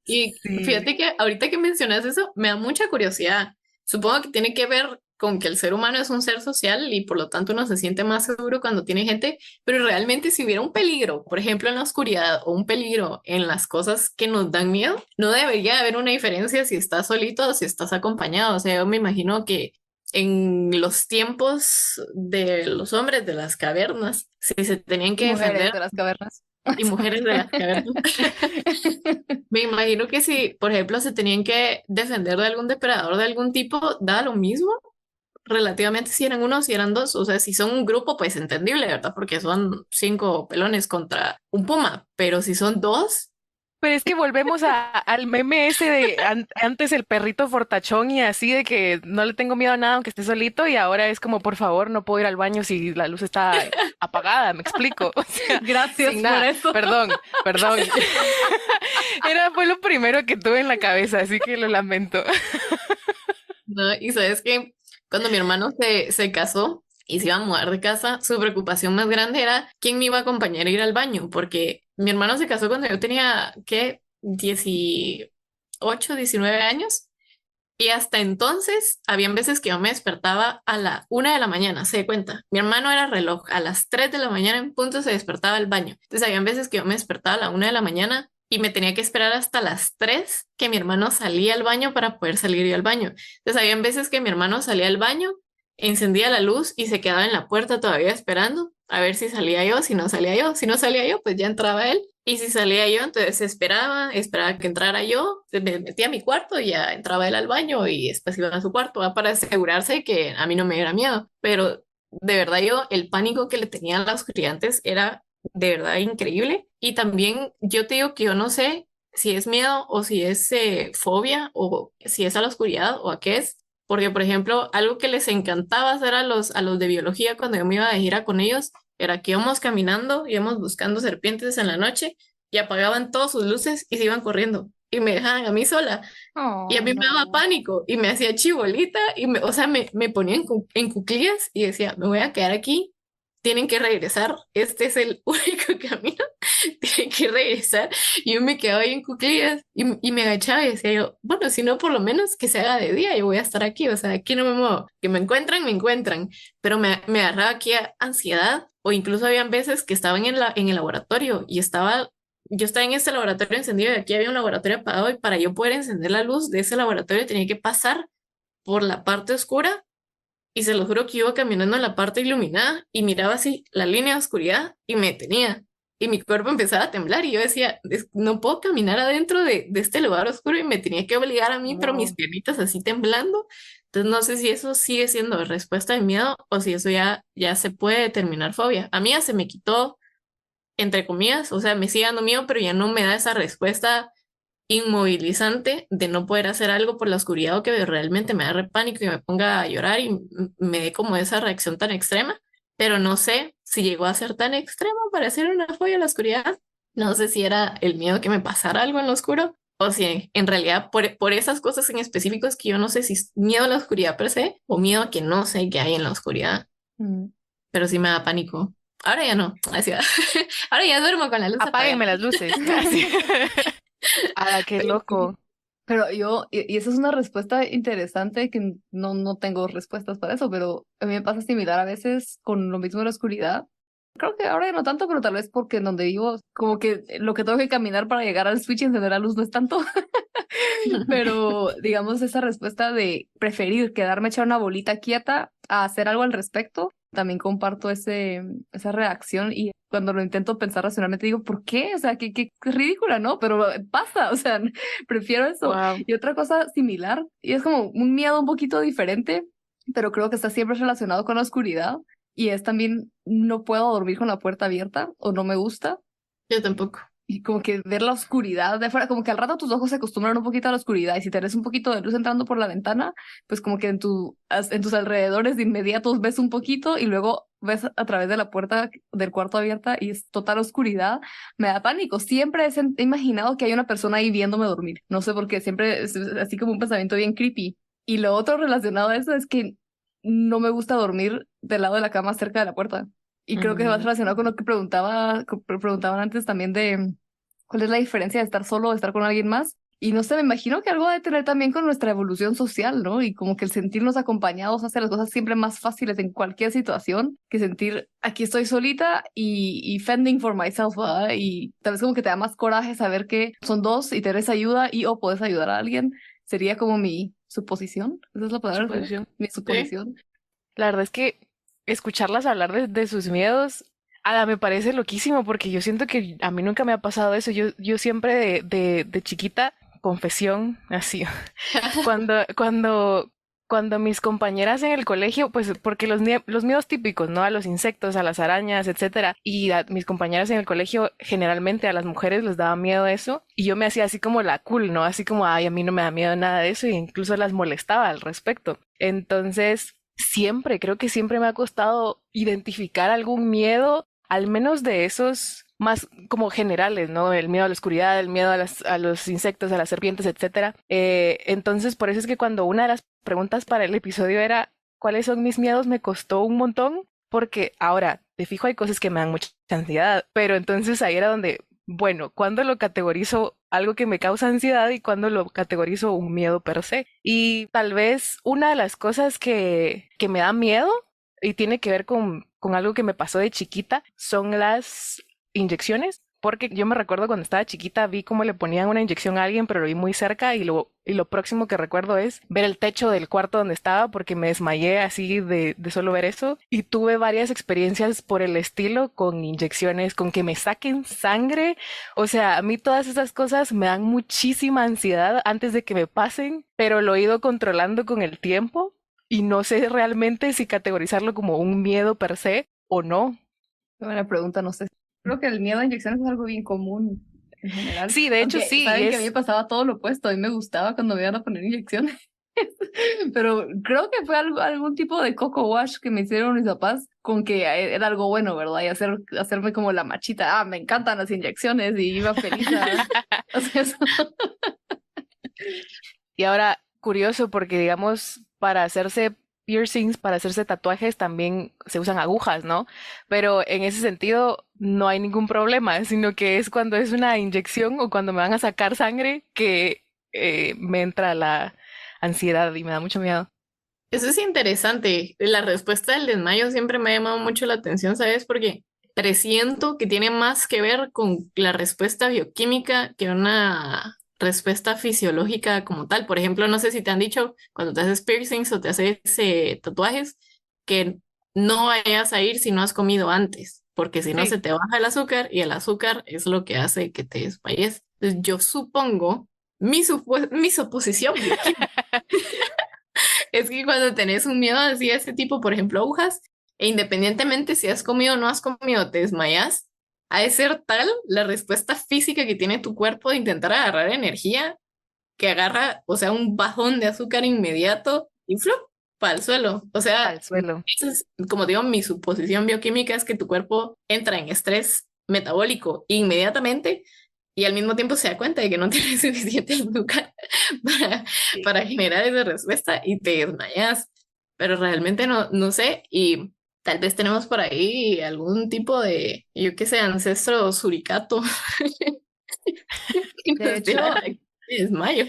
Y Sí. fíjate que ahorita que mencionas eso, me da mucha curiosidad. Supongo que tiene que ver con que el ser humano es un ser social y por lo tanto uno se siente más seguro cuando tiene gente, pero realmente si hubiera un peligro, por ejemplo en la oscuridad o un peligro en las cosas que nos dan miedo, no debería haber una diferencia si estás solito o si estás acompañado. O sea, yo me imagino que en los tiempos de los hombres de las cavernas, si se tenían que Mujeres defender de las cavernas. y mujeres de las cavernas. Me imagino que si, por ejemplo, se tenían que defender de algún depredador de algún tipo, da lo mismo, relativamente si eran uno, si eran dos, o sea, si son un grupo, pues entendible, ¿verdad? Porque son 5 pelones contra un puma, pero si son dos, Pero es que volvemos al meme ese de antes el perrito fortachón y así de que no le tengo miedo a nada aunque esté solito y ahora es como, por favor, no puedo ir al baño si la luz está apagada, me explico. O sea, Gracias sin por nada. eso. Perdón. Fue lo primero que tuve en la cabeza, así que lo lamento. ¿no? Y sabes que cuando mi hermano se casó y se iba a mudar de casa, su preocupación más grande era quién me iba a acompañar a ir al baño, porque mi hermano se casó cuando yo tenía, ¿qué? 18, 19 años. Y hasta entonces, habían veces que yo me despertaba a la 1 de la mañana, se da cuenta. Mi hermano era reloj, a las 3 de la mañana en punto se despertaba al baño. Entonces, habían veces que yo me despertaba a la 1 de la mañana y me tenía que esperar hasta las 3 que mi hermano salía al baño para poder salir yo al baño. Entonces, habían veces que mi hermano salía al baño, encendía la luz y se quedaba en la puerta todavía esperando a ver si salía yo, si no salía yo. Si no salía yo, pues ya entraba él. Y si salía yo, entonces esperaba que entrara yo, me metía a mi cuarto y ya entraba él al baño y después iba a su cuarto, ¿va? Para asegurarse que a mí no me diera miedo. Pero de verdad yo, el pánico que le tenían a los estudiantes era de verdad increíble. Y también yo te digo que yo no sé si es miedo o si es fobia o si es a la oscuridad o a qué es. Porque, por ejemplo, algo que les encantaba hacer a los de biología cuando yo me iba de gira con ellos era que íbamos caminando, íbamos buscando serpientes en la noche y apagaban todas sus luces y se iban corriendo y me dejaban a mí sola. Y a mí me daba pánico y me hacía chibolita y o sea, me ponía en cuclillas y decía, me voy a quedar aquí, tienen que regresar, este es el único camino, tienen que regresar. Y yo me quedaba ahí en cuclillas y me agachaba y decía yo, bueno, si no, por lo menos que se haga de día, yo voy a estar aquí, o sea, aquí no me muevo, que me encuentran, pero me agarraba aquí ansiedad o incluso habían veces que estaban en el laboratorio y yo estaba en este laboratorio encendido y aquí había un laboratorio apagado y para yo poder encender la luz de ese laboratorio tenía que pasar por la parte oscura y se lo juro que iba caminando en la parte iluminada y miraba así la línea de oscuridad y me detenía. y mi cuerpo empezara a temblar y yo decía, no puedo caminar adentro de este lugar oscuro y me tenía que obligar a mí, pero mis Wow. piernitas así temblando. Entonces no sé si eso sigue siendo respuesta de miedo o si eso ya se puede determinar fobia. A mí ya se me quitó, entre comillas, o sea, me sigue dando miedo, pero ya no me da esa respuesta inmovilizante de no poder hacer algo por la oscuridad o que realmente me da pánico y me ponga a llorar y me dé como esa reacción tan extrema, pero no sé si llegó a ser tan extremo para hacer una fobia a la oscuridad. No sé si era el miedo que me pasara algo en lo oscuro o si en realidad por esas cosas en específico es que yo no sé si es miedo a la oscuridad per se o miedo a que no sé qué hay en la oscuridad, Mm. pero sí me da pánico. Ahora ya no, así va. Ahora ya duermo con la luz apagada. Apáguenme las luces. Así. Ah, qué loco. Pero y esa es una respuesta interesante que no tengo respuestas para eso, pero a mí me pasa similar a veces con lo mismo de la oscuridad. Creo que ahora ya no tanto, pero tal vez porque en donde vivo, como que lo que tengo que caminar para llegar al switch y encender la luz no es tanto. Pero digamos esa respuesta de preferir quedarme echar una bolita quieta a hacer algo al respecto, también comparto esa reacción y cuando lo intento pensar racionalmente digo, ¿por qué? O sea, qué ridícula, ¿no? Pero pasa, o sea, prefiero eso. Wow. Y otra cosa similar, y es como un miedo un poquito diferente, pero creo que está siempre relacionado con la oscuridad, y es también no puedo dormir con la puerta abierta o no me gusta. Yo tampoco. Y como que ver la oscuridad de afuera, como que al rato tus ojos se acostumbran un poquito a la oscuridad y si tenés un poquito de luz entrando por la ventana, pues como que en tus alrededores de inmediato ves un poquito y luego ves a través de la puerta del cuarto abierta y es total oscuridad. Me da pánico. Siempre he imaginado que hay una persona ahí viéndome dormir. No sé por qué, siempre es así como un pensamiento bien creepy. Y lo otro relacionado a eso es que no me gusta dormir del lado de la cama cerca de la puerta. Y creo que va relacionado con lo que preguntaban antes también de cuál es la diferencia de estar solo o de estar con alguien más. Y no sé, me imagino que algo debe tener también con nuestra evolución social, ¿no? Y como que el sentirnos acompañados hace las cosas siempre más fáciles en cualquier situación que sentir aquí estoy solita y fending for myself, ¿verdad? Y tal vez como que te da más coraje saber que son dos y tenés ayuda y o puedes ayudar a alguien. Sería como mi suposición. Esa es la palabra, ¿verdad? Suposición. Mi Sí. suposición. La verdad es que escucharlas hablar de sus miedos, me parece loquísimo porque yo siento que a mí nunca me ha pasado eso. Yo siempre de chiquita, confesión, así, cuando mis compañeras en el colegio, pues porque los miedos típicos, ¿no? A los insectos, a las arañas, etcétera. Y a mis compañeras en el colegio, generalmente a las mujeres les daba miedo eso. Y yo me hacía así como la cool, ¿no? Así como, ay, a mí no me da miedo nada de eso. Y incluso las molestaba al respecto. Entonces, creo que siempre me ha costado identificar algún miedo, al menos de esos más como generales, ¿no? El miedo a la oscuridad, el miedo a los insectos, a las serpientes, etcétera. Entonces, por eso es que cuando una de las preguntas para el episodio era ¿cuáles son mis miedos? Me costó un montón, porque ahora, de fijo, hay cosas que me dan mucha ansiedad, pero entonces ahí era donde, bueno, ¿cuándo lo categorizo algo que me causa ansiedad y cuándo lo categorizo un miedo per se? Y tal vez una de las cosas que me da miedo y tiene que ver con algo que me pasó de chiquita son las inyecciones, porque yo me recuerdo cuando estaba chiquita vi cómo le ponían una inyección a alguien, pero lo vi muy cerca y lo próximo que recuerdo es ver el techo del cuarto donde estaba porque me desmayé así de solo ver eso y tuve varias experiencias por el estilo con inyecciones, con que me saquen sangre, o sea, a mí todas esas cosas me dan muchísima ansiedad antes de que me pasen, pero lo he ido controlando con el tiempo y no sé realmente si categorizarlo como un miedo per se o no. Qué buena pregunta, no sé. Creo que el miedo a inyecciones es algo bien común en general. Sí, de hecho Aunque sí, saben que a mí me pasaba todo lo opuesto. A mí me gustaba cuando me iban a poner inyecciones. Pero creo que fue algún tipo de coco wash que me hicieron mis papás con que era algo bueno, ¿verdad? Y hacerme como la machita. Ah, me encantan las inyecciones y iba feliz a hacer eso. Y ahora, curioso, porque digamos, para hacerse piercings, para hacerse tatuajes, también se usan agujas, ¿no? Pero en ese sentido no hay ningún problema, sino que es cuando es una inyección o cuando me van a sacar sangre que me entra la ansiedad y me da mucho miedo. Eso es interesante. La respuesta del desmayo siempre me ha llamado mucho la atención, ¿sabes? Porque presiento que tiene más que ver con la respuesta bioquímica que una respuesta fisiológica como tal. Por ejemplo, no sé si te han dicho cuando te haces piercings o te haces tatuajes que no vayas a ir si no has comido antes. porque si no Sí. se te baja el azúcar y el azúcar es lo que hace que te desmayes. Entonces, yo supongo, mi suposición es que cuando tenés un miedo así de ese tipo, por ejemplo, agujas, e independientemente si has comido o no has comido, te desmayas, ha de ser tal la respuesta física que tiene tu cuerpo de intentar agarrar energía que agarra, o sea, un bajón de azúcar inmediato y ¡flup! Para el suelo. O sea, Al suelo. eso es, como digo, mi suposición bioquímica es que tu cuerpo entra en estrés metabólico inmediatamente y al mismo tiempo se da cuenta de que no tiene suficiente azúcar para, Sí. para generar esa respuesta y te desmayas. Pero realmente no sé y tal vez tenemos por ahí algún tipo de, yo qué sé, ancestro suricato que De nos dé hecho, ataque de desmayo.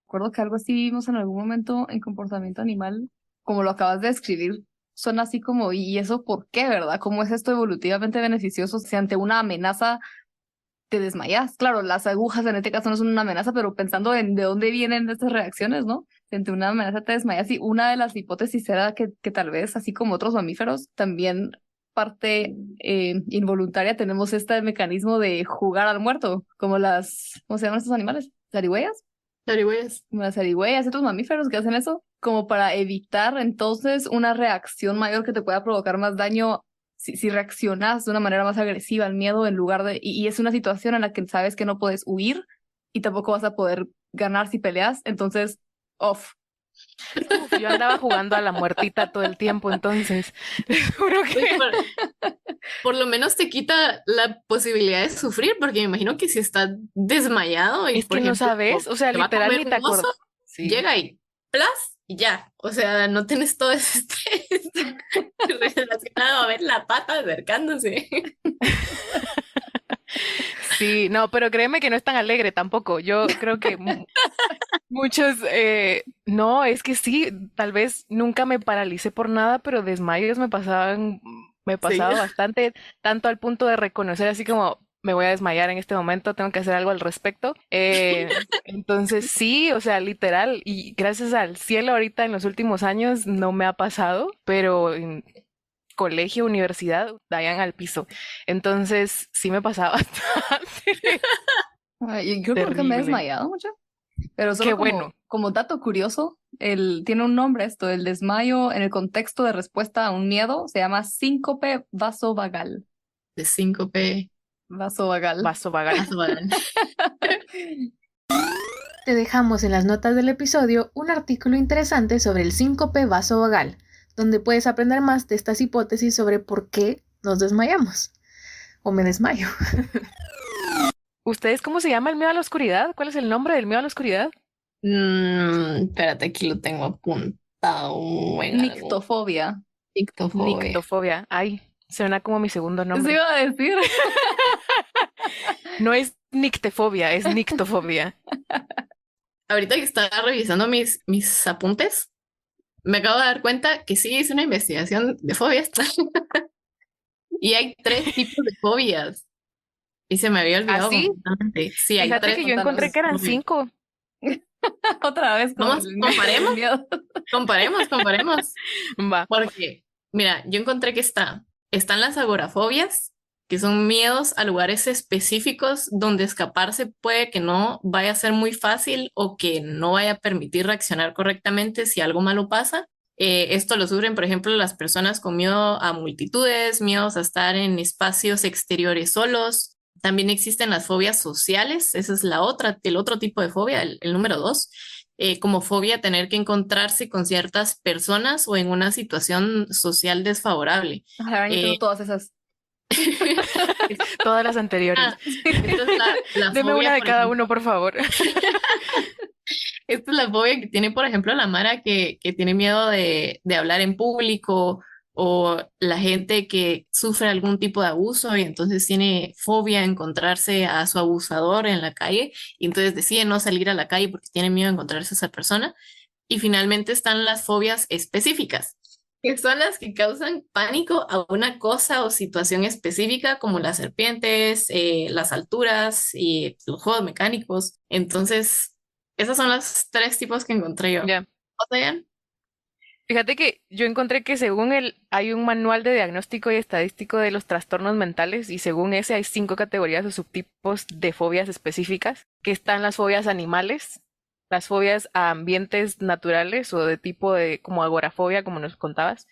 recuerdo que algo así vimos en algún momento en comportamiento animal, como lo acabas de describir, suena así como, ¿y eso por qué, verdad? ¿Cómo es esto evolutivamente beneficioso si ante una amenaza te desmayas? Claro, las agujas en este caso no son una amenaza, pero pensando en de dónde vienen estas reacciones, ¿no? Si ante una amenaza te desmayas y una de las hipótesis era que tal vez, así como otros mamíferos, también parte involuntaria tenemos este mecanismo de jugar al muerto, como ¿cómo se llaman estos animales? ¿Zarigüeyas? Zarigüeyas. Como las zarigüeyas y otros mamíferos que hacen eso, como para evitar entonces una reacción mayor que te pueda provocar más daño si reaccionas de una manera más agresiva al miedo en lugar de... Y es una situación en la que sabes que no puedes huir y tampoco vas a poder ganar si peleas, entonces, off. Uf, yo andaba jugando a la muertita todo el tiempo, entonces les juro Oye, que por lo menos te quita la posibilidad de sufrir, porque me imagino que si estás desmayado y, es por que no ejemplo, sabes, o sea, te va a literal comer ni te un oso, acuerdas. Sí. llega y ¡plas! Y ya. O sea, no tienes todo ese estrés relacionado a ver la pata acercándose. Sí, no, pero créeme que no es tan alegre tampoco. Yo creo que muchos, no, es que sí, tal vez nunca me paralicé por nada, pero desmayos me Sí. pasaba bastante, tanto al punto de reconocer así como me voy a desmayar en este momento, tengo que hacer algo al respecto. Entonces sí, o sea, literal, y gracias al cielo ahorita en los últimos años no me ha pasado, pero en colegio, universidad, dayan al piso. Entonces sí me pasaba bastante Ay, yo creo que me he terrible. desmayado mucho, pero Qué solo bueno. como dato curioso, tiene un nombre esto, el desmayo en el contexto de respuesta a un miedo, se llama síncope vasovagal. De síncope, Vasovagal. Vaso vagal. paso vagal. Te dejamos en las notas del episodio un artículo interesante sobre el síncope vasovagal, donde puedes aprender más de estas hipótesis sobre por qué nos desmayamos. O me desmayo. ¿Ustedes cómo se llama el miedo a la oscuridad? ¿Cuál es el nombre del miedo a la oscuridad? Espérate, aquí lo tengo apuntado en algo. Nictofobia. Nictofobia. Nictofobia. Ay, suena como mi segundo Eso nombre. iba a decir. No es nictefobia, es nictofobia. Ahorita que estaba revisando mis apuntes, me acabo de dar cuenta que sí hice una investigación de fobias y hay 3 tipos de fobias. Y se me había olvidado ¿Ah, sí? completamente. Sí, hay Fíjate 3 que yo encontré que eran fobias. 5. Otra vez con Vamos, el comparemos. miedo. Comparemos. Va. Porque, mira, yo encontré que están las agorafobias, que son miedos a lugares específicos donde escaparse puede que no vaya a ser muy fácil o que no vaya a permitir reaccionar correctamente si algo malo pasa. Esto lo sufren, por ejemplo, las personas con miedo a multitudes, miedos a estar en espacios exteriores solos. También existen las fobias sociales, esa es el otro tipo de fobia, el número 2, como fobia a tener que encontrarse con ciertas personas o en una situación social desfavorable. Ojalá yo tengo Eh, todas esas. Todas las anteriores. esta es la Deme fobia, una de por cada ejemplo. uno, por favor. Esta es la fobia que tiene, por ejemplo, la Mara que tiene miedo de hablar en público o la gente que sufre algún tipo de abuso y entonces tiene fobia a encontrarse a su abusador en la calle y entonces decide no salir a la calle porque tiene miedo a encontrarse a esa persona. Y finalmente están las fobias específicas, que son las que causan pánico a una cosa o situación específica, como las serpientes, las alturas y los juegos mecánicos. Entonces, esos son los 3 tipos que encontré yo. Ya. ¿O sea, Fíjate que yo encontré que según hay un manual de diagnóstico y estadístico de los trastornos mentales y según ese hay 5 categorías o subtipos de fobias específicas, que están las fobias animales, las fobias a ambientes naturales o de tipo de como agorafobia, como nos contabas,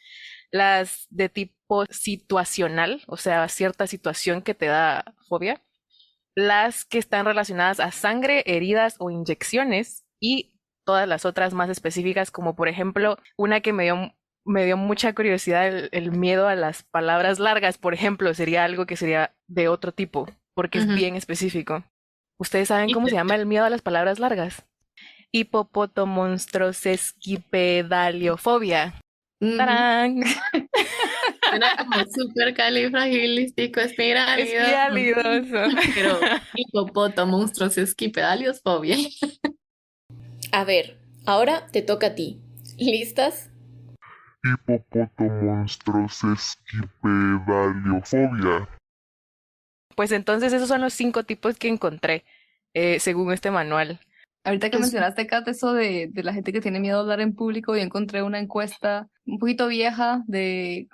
las de tipo situacional, o sea, cierta situación que te da fobia, las que están relacionadas a sangre, heridas o inyecciones y todas las otras más específicas, como por ejemplo una que me dio mucha curiosidad, el miedo a las palabras largas, por ejemplo, sería algo que sería de otro tipo, porque es Ujú. bien específico. ¿Ustedes saben Y cómo se llama el miedo a las palabras largas? Hipopotomonstrosesquipedaliofobia. ¡Tarán! suena como súper califragilístico, espirálido. Espialidoso. Pero hipopótamo, monstruos, esquipedalios, fobia. A ver, ahora te toca a ti. ¿Listas? Hipopotomonstrosesquipedaliofobia. Pues entonces esos son los 5 tipos que encontré, según este manual. Ahorita que Es- mencionaste, Kat, eso de la gente que tiene miedo a hablar en público, yo encontré una encuesta un poquito vieja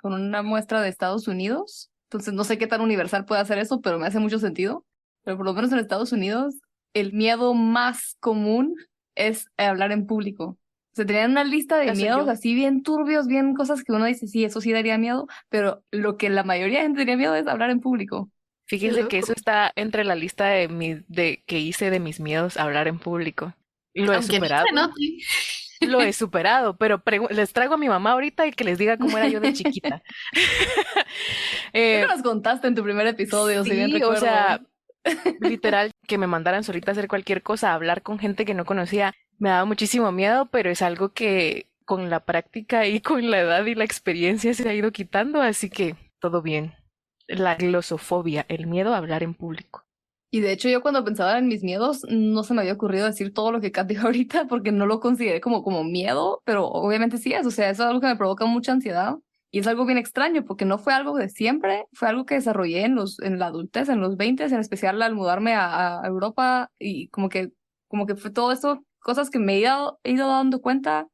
con una muestra de Estados Unidos. Entonces no sé qué tan universal puede hacer eso, pero me hace mucho sentido. Pero por lo menos en Estados Unidos, el miedo más común es hablar en público. O sea, tenían una lista de Eso miedos yo. así bien turbios, bien cosas que uno dice, sí, eso sí daría miedo, pero lo que la mayoría de gente tenía miedo es hablar en público. Qué Fíjense que loco. eso está entre la lista que hice de mis miedos a hablar en público. Lo he Aunque no superado, se note. lo he superado, pero les traigo a mi mamá ahorita y que les diga cómo era yo de chiquita. Eso Eh, nos contaste en tu primer episodio, si bien sí, o recuerdo. sea, literal, que me mandaran solita a hacer cualquier cosa, a hablar con gente que no conocía, me daba muchísimo miedo, pero es algo que con la práctica y con la edad y la experiencia se ha ido quitando, así que todo bien. La glosofobia, el miedo a hablar en público. Y de hecho yo cuando pensaba en mis miedos no se me había ocurrido decir todo lo que Kat dijo ahorita porque no lo consideré como miedo, pero obviamente sí es, o sea, eso es algo que me provoca mucha ansiedad y es algo bien extraño porque no fue algo de siempre, fue algo que desarrollé en la adultez, en los 20, en especial al mudarme a Europa y como que fue todo eso, cosas que he ido dando cuenta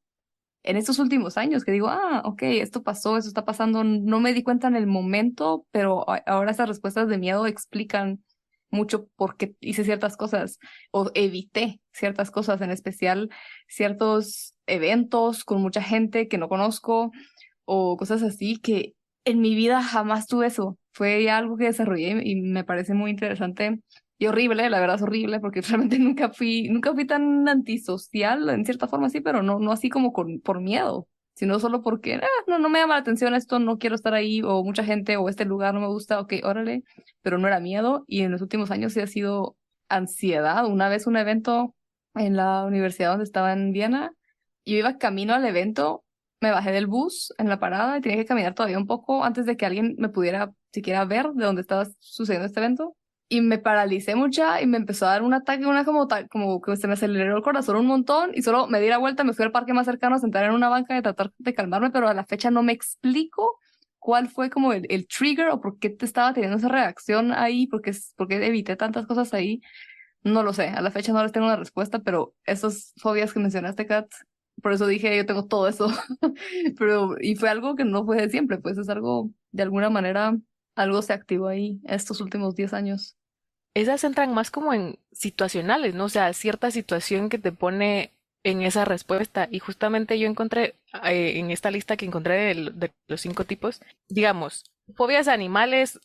en estos últimos años, que digo, ok, esto pasó, eso está pasando, no me di cuenta en el momento, pero ahora esas respuestas de miedo explican mucho por qué hice ciertas cosas o evité ciertas cosas, en especial ciertos eventos con mucha gente que no conozco o cosas así que en mi vida jamás tuve eso. Fue ya algo que desarrollé y me parece muy interesante y horrible, la verdad es horrible porque realmente nunca fui tan antisocial, en cierta forma sí, pero no así como por miedo, sino solo porque no me llama la atención esto, no quiero estar ahí, o mucha gente, o este lugar no me gusta, ok, órale, pero no era miedo, y en los últimos años sí ha sido ansiedad. Una vez un evento en la universidad donde estaba en Viena, yo iba camino al evento, me bajé del bus en la parada y tenía que caminar todavía un poco antes de que alguien me pudiera siquiera ver de dónde estaba sucediendo este evento y me paralicé mucha y me empezó a dar un ataque, como que se me aceleró el corazón un montón y solo me di la vuelta, me fui al parque más cercano a sentar en una banca y tratar de calmarme, pero a la fecha no me explico cuál fue como el trigger o por qué te estaba teniendo esa reacción ahí, porque evité tantas cosas ahí. No lo sé, a la fecha no les tengo una respuesta, pero esas fobias que mencionaste, Kat, por eso dije, yo tengo todo eso, y fue algo que no fue de siempre, pues es algo, de alguna manera, algo se activó ahí estos últimos 10 años. Esas entran más como en situacionales, ¿no? O sea, cierta situación que te pone en esa respuesta. Y justamente yo encontré en esta lista que encontré de los 5 tipos, digamos, fobias a animales,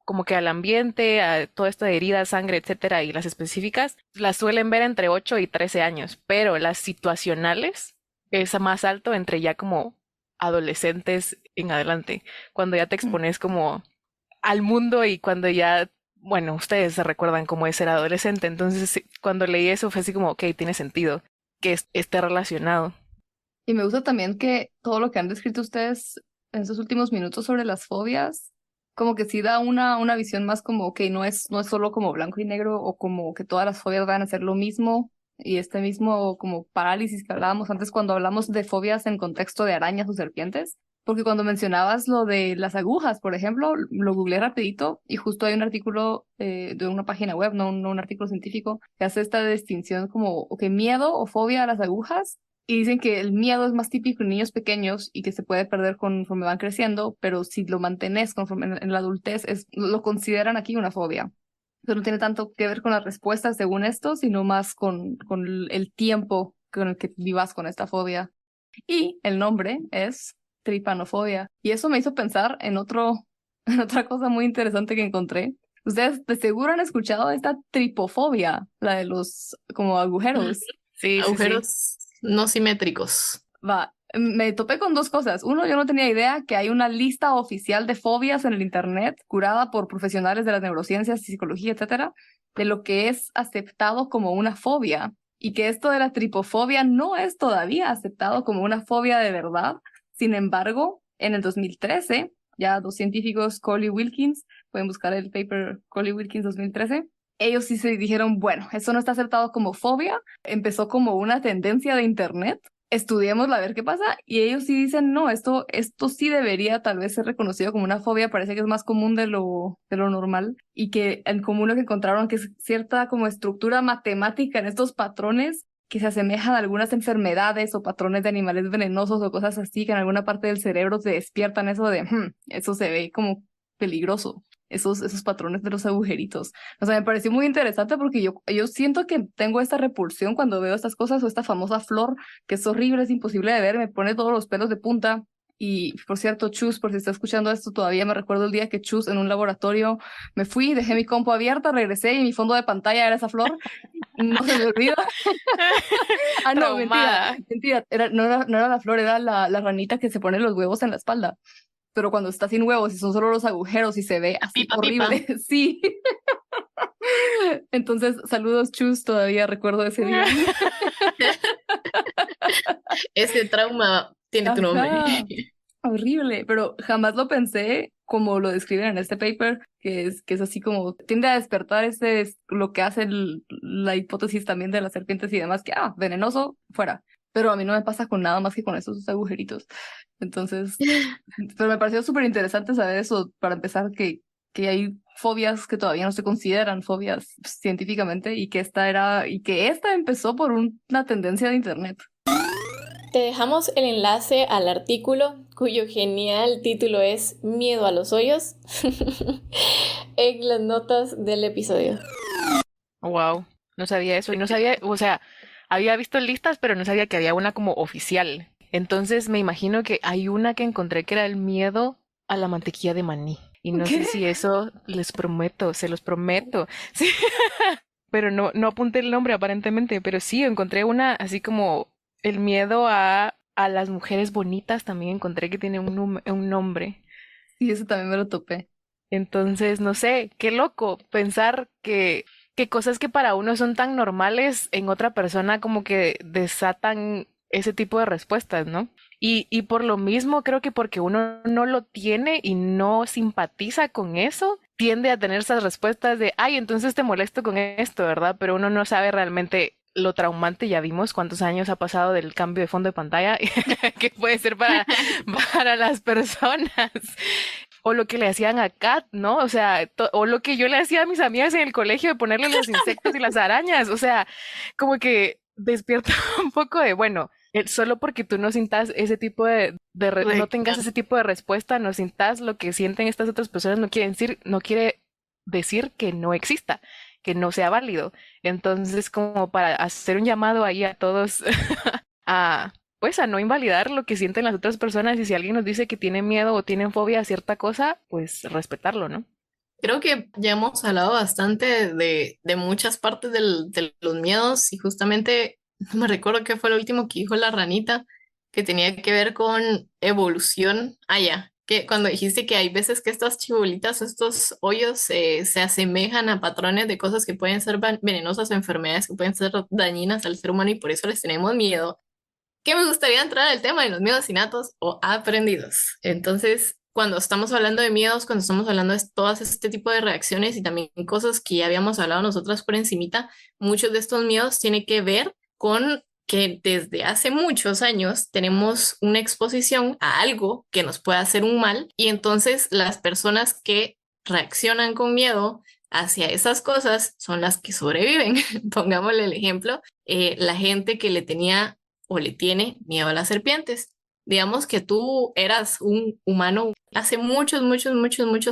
como que al ambiente, a todo esto de heridas, sangre, etcétera, y las específicas, las suelen ver entre 8 y 13 años, pero las situacionales es a más alto entre ya como adolescentes en adelante, cuando ya te expones como al mundo y cuando ya, bueno, ustedes se recuerdan cómo es ser adolescente, entonces sí, cuando leí eso fue así como, ok, tiene sentido que esté relacionado. Y me gusta también que todo lo que han descrito ustedes en estos últimos minutos sobre las fobias, como que sí da una visión más como, ok, no es solo como blanco y negro o como que todas las fobias van a ser lo mismo y este mismo como parálisis que hablábamos antes cuando hablamos de fobias en contexto de arañas o serpientes. Porque cuando mencionabas lo de las agujas, por ejemplo, lo googleé rapidito y justo hay un artículo de una página web, no un artículo científico, que hace esta distinción como, ok, miedo o fobia a las agujas Y dicen que el miedo es más típico en niños pequeños y que se puede perder conforme van creciendo, pero si lo mantienes conforme en la adultez, lo consideran aquí una fobia. Eso no tiene tanto que ver con las respuestas según esto, sino más con el tiempo con el que vivas con esta fobia. Y el nombre es tripanofobia. Y eso me hizo pensar en en otra cosa muy interesante que encontré. Ustedes de seguro han escuchado de esta tripofobia, la de los como agujeros. Sí, sí, sí. Agujeros no simétricos. Va, me topé con dos cosas. Uno, yo no tenía idea que hay una lista oficial de fobias en el internet, curada por profesionales de las neurociencias, psicología, etcétera, de lo que es aceptado como una fobia. Y que esto de la tripofobia no es todavía aceptado como una fobia de verdad. Sin embargo, en el 2013, ya dos científicos, Coley Wilkins, pueden buscar el paper Coley Wilkins 2013, ellos sí se dijeron, bueno, eso no está aceptado como fobia, empezó como una tendencia de internet, estudiémosla a ver qué pasa, y ellos sí dicen, no, esto sí debería tal vez ser reconocido como una fobia, parece que es más común de lo normal, y que en común lo que encontraron que es cierta como estructura matemática en estos patrones que se asemejan a algunas enfermedades o patrones de animales venenosos o cosas así, que en alguna parte del cerebro se despiertan eso de, eso se ve como peligroso. Esos patrones de los agujeritos. O sea, me pareció muy interesante porque yo siento que tengo esta repulsión cuando veo estas cosas o esta famosa flor que es horrible, es imposible de ver, me pone todos los pelos de punta. Y por cierto, Chus, por si está escuchando esto, todavía me recuerdo el día que Chus en un laboratorio me fui, dejé mi compu abierta, regresé y mi fondo de pantalla era esa flor. No se me olvida. Ah, no, Traumada. mentira. No era la flor, era la ranita que se pone los huevos en la espalda. Pero cuando está sin huevos y son solo los agujeros y se ve así Pipa, horrible. pipa. Sí. Entonces, saludos, Chus, todavía recuerdo ese día. Ese trauma tiene tu nombre. Ajá. Horrible, pero jamás lo pensé como lo describen en este paper, que es así como tiende a despertar lo que hace la hipótesis también de las serpientes y demás, que venenoso, fuera. Pero a mí no me pasa con nada más que con esos agujeritos. Entonces, pero me pareció súper interesante saber eso, para empezar, que hay fobias que todavía no se consideran fobias científicamente y que esta empezó por una tendencia de internet. Te dejamos el enlace al artículo, cuyo genial título es Miedo a los hoyos, en las notas del episodio. Wow, no sabía eso y no sabía, o sea, había visto listas, pero no sabía que había una como oficial. Entonces me imagino que hay una que encontré que era el miedo a la mantequilla de maní. Y no sé si eso les prometo, se los prometo. Sí. Pero no apunté el nombre aparentemente, pero sí, encontré una así como el miedo a las mujeres bonitas, también encontré que tiene un nombre. Sí, eso también me lo topé. Entonces, no sé, qué loco pensar que cosas que para uno son tan normales en otra persona como que desatan ese tipo de respuestas, ¿no? Y por lo mismo creo que porque uno no lo tiene y no simpatiza con eso, tiende a tener esas respuestas de, ay, entonces te molesto con esto, ¿verdad? Pero uno no sabe realmente lo traumante. Ya vimos cuántos años ha pasado del cambio de fondo de pantalla que puede ser para las personas. O lo que le hacían a Kat, ¿no? O sea, o lo que yo le hacía a mis amigas en el colegio de ponerle los insectos y las arañas. O sea, como que despierta un poco de, bueno, solo porque tú no sintas ese tipo no tengas ese tipo de respuesta, no sintas lo que sienten estas otras personas, no quiere decir que no exista, que no sea válido. Entonces, como para hacer un llamado ahí a todos a no invalidar lo que sienten las otras personas, y si alguien nos dice que tiene miedo o tienen fobia a cierta cosa, pues respetarlo, ¿no? Creo que ya hemos hablado bastante de muchas partes de los miedos y justamente no me recuerdo qué fue lo último que dijo la ranita, que tenía que ver con evolución. Ya, que cuando dijiste que hay veces que estas chibolitas o estos hoyos se asemejan a patrones de cosas que pueden ser venenosas o enfermedades que pueden ser dañinas al ser humano y por eso les tenemos miedo, que me gustaría entrar al tema de los miedos innatos o aprendidos. Entonces, cuando estamos hablando de miedos, cuando estamos hablando de todas este tipo de reacciones y también cosas que ya habíamos hablado nosotras por encimita, muchos de estos miedos tienen que ver con que desde hace muchos años tenemos una exposición a algo que nos puede hacer un mal y entonces las personas que reaccionan con miedo hacia esas cosas son las que sobreviven. Pongámosle el ejemplo, la gente que le tenía o le tiene miedo a las serpientes. Digamos que tú eras un humano hace muchos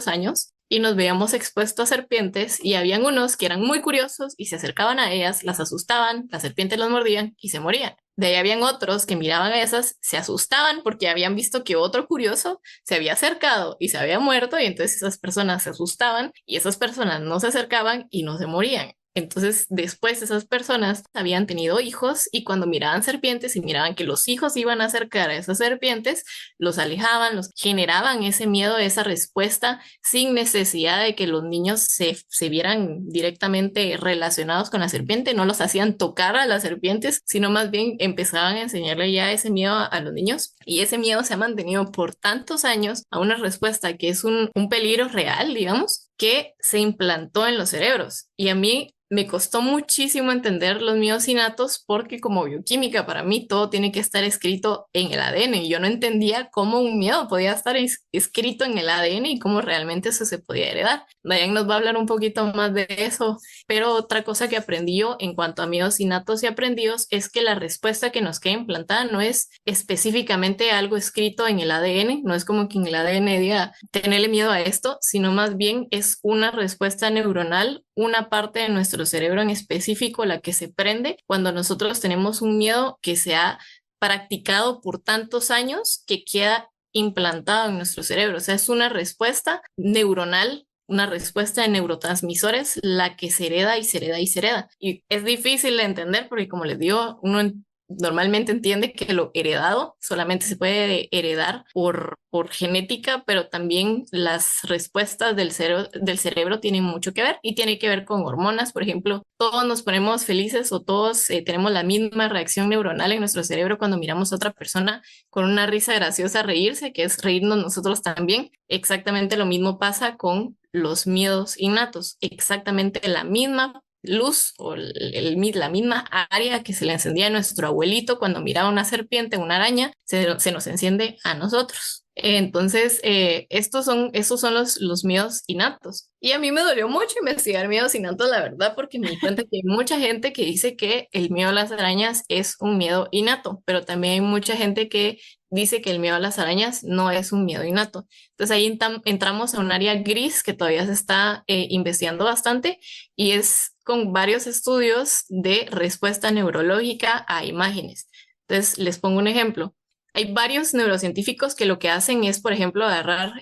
años y nos veíamos expuestos a serpientes y habían unos que eran muy curiosos y se acercaban a ellas, las asustaban, las serpientes los mordían y se morían. De ahí habían otros que miraban a esas, se asustaban porque habían visto que otro curioso se había acercado y se había muerto y entonces esas personas se asustaban y esas personas no se acercaban y no se morían. Entonces, después esas personas habían tenido hijos y cuando miraban serpientes y miraban que los hijos iban a acercar a esas serpientes, los alejaban, los generaban ese miedo, esa respuesta sin necesidad de que los niños se vieran directamente relacionados con la serpiente, no los hacían tocar a las serpientes, sino más bien empezaban a enseñarle ya ese miedo a los niños y ese miedo se ha mantenido por tantos años a una respuesta que es un peligro real, digamos, que se implantó en los cerebros. Y a mí me costó muchísimo entender los miedos innatos porque como bioquímica para mí todo tiene que estar escrito en el ADN y yo no entendía cómo un miedo podía estar escrito en el ADN y cómo realmente eso se podía heredar. Diane nos va a hablar un poquito más de eso, pero otra cosa que aprendí yo en cuanto a miedos innatos y aprendidos es que la respuesta que nos queda implantada no es específicamente algo escrito en el ADN, no es como que en el ADN diga tenerle miedo a esto, sino más bien es una respuesta neuronal, una parte de nuestro cerebro en específico la que se prende cuando nosotros tenemos un miedo que se ha practicado por tantos años que queda implantado en nuestro cerebro. O sea, es una respuesta neuronal, una respuesta de neurotransmisores la que se hereda y se hereda y se hereda. Y es difícil de entender porque, como les digo, uno normalmente entiende que lo heredado solamente se puede heredar por genética, pero también las respuestas del cerebro tienen mucho que ver y tiene que ver con hormonas. Por ejemplo, todos nos ponemos felices o todos tenemos la misma reacción neuronal en nuestro cerebro cuando miramos a otra persona con una risa graciosa reírse, que es reírnos nosotros también. Exactamente lo mismo pasa con los miedos innatos, exactamente la misma luz o la misma área que se le encendía a nuestro abuelito cuando miraba una serpiente, una araña, se nos enciende a nosotros. Entonces, esos son los miedos innatos. Y a mí me dolió mucho investigar miedos innatos, la verdad, porque me di cuenta que hay mucha gente que dice que el miedo a las arañas es un miedo innato, pero también hay mucha gente que dice que el miedo a las arañas no es un miedo innato. Entonces ahí entramos a un área gris que todavía se está investigando bastante y es con varios estudios de respuesta neurológica a imágenes. Entonces les pongo un ejemplo. Hay varios neurocientíficos que lo que hacen es, por ejemplo, agarrar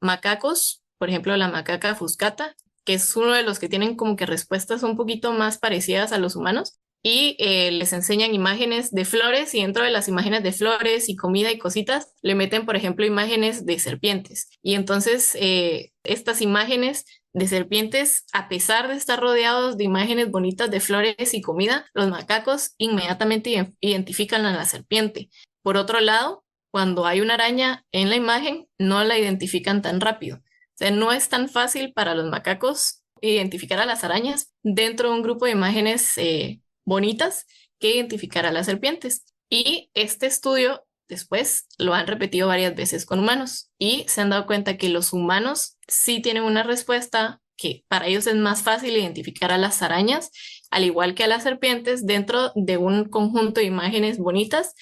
macacos, por ejemplo, la macaca fuscata, que es uno de los que tienen como que respuestas un poquito más parecidas a los humanos, y les enseñan imágenes de flores y dentro de las imágenes de flores y comida y cositas le meten, por ejemplo, imágenes de serpientes. Y entonces estas imágenes de serpientes, a pesar de estar rodeados de imágenes bonitas de flores y comida, los macacos inmediatamente identifican a la serpiente. Por otro lado, cuando hay una araña en la imagen, no la identifican tan rápido. O sea, no es tan fácil para los macacos identificar a las arañas dentro de un grupo de imágenes bonitas que identificar a las serpientes. Y este estudio después lo han repetido varias veces con humanos y se han dado cuenta que los humanos sí tienen una respuesta que para ellos es más fácil identificar a las arañas, al igual que a las serpientes, dentro de un conjunto de imágenes bonitas.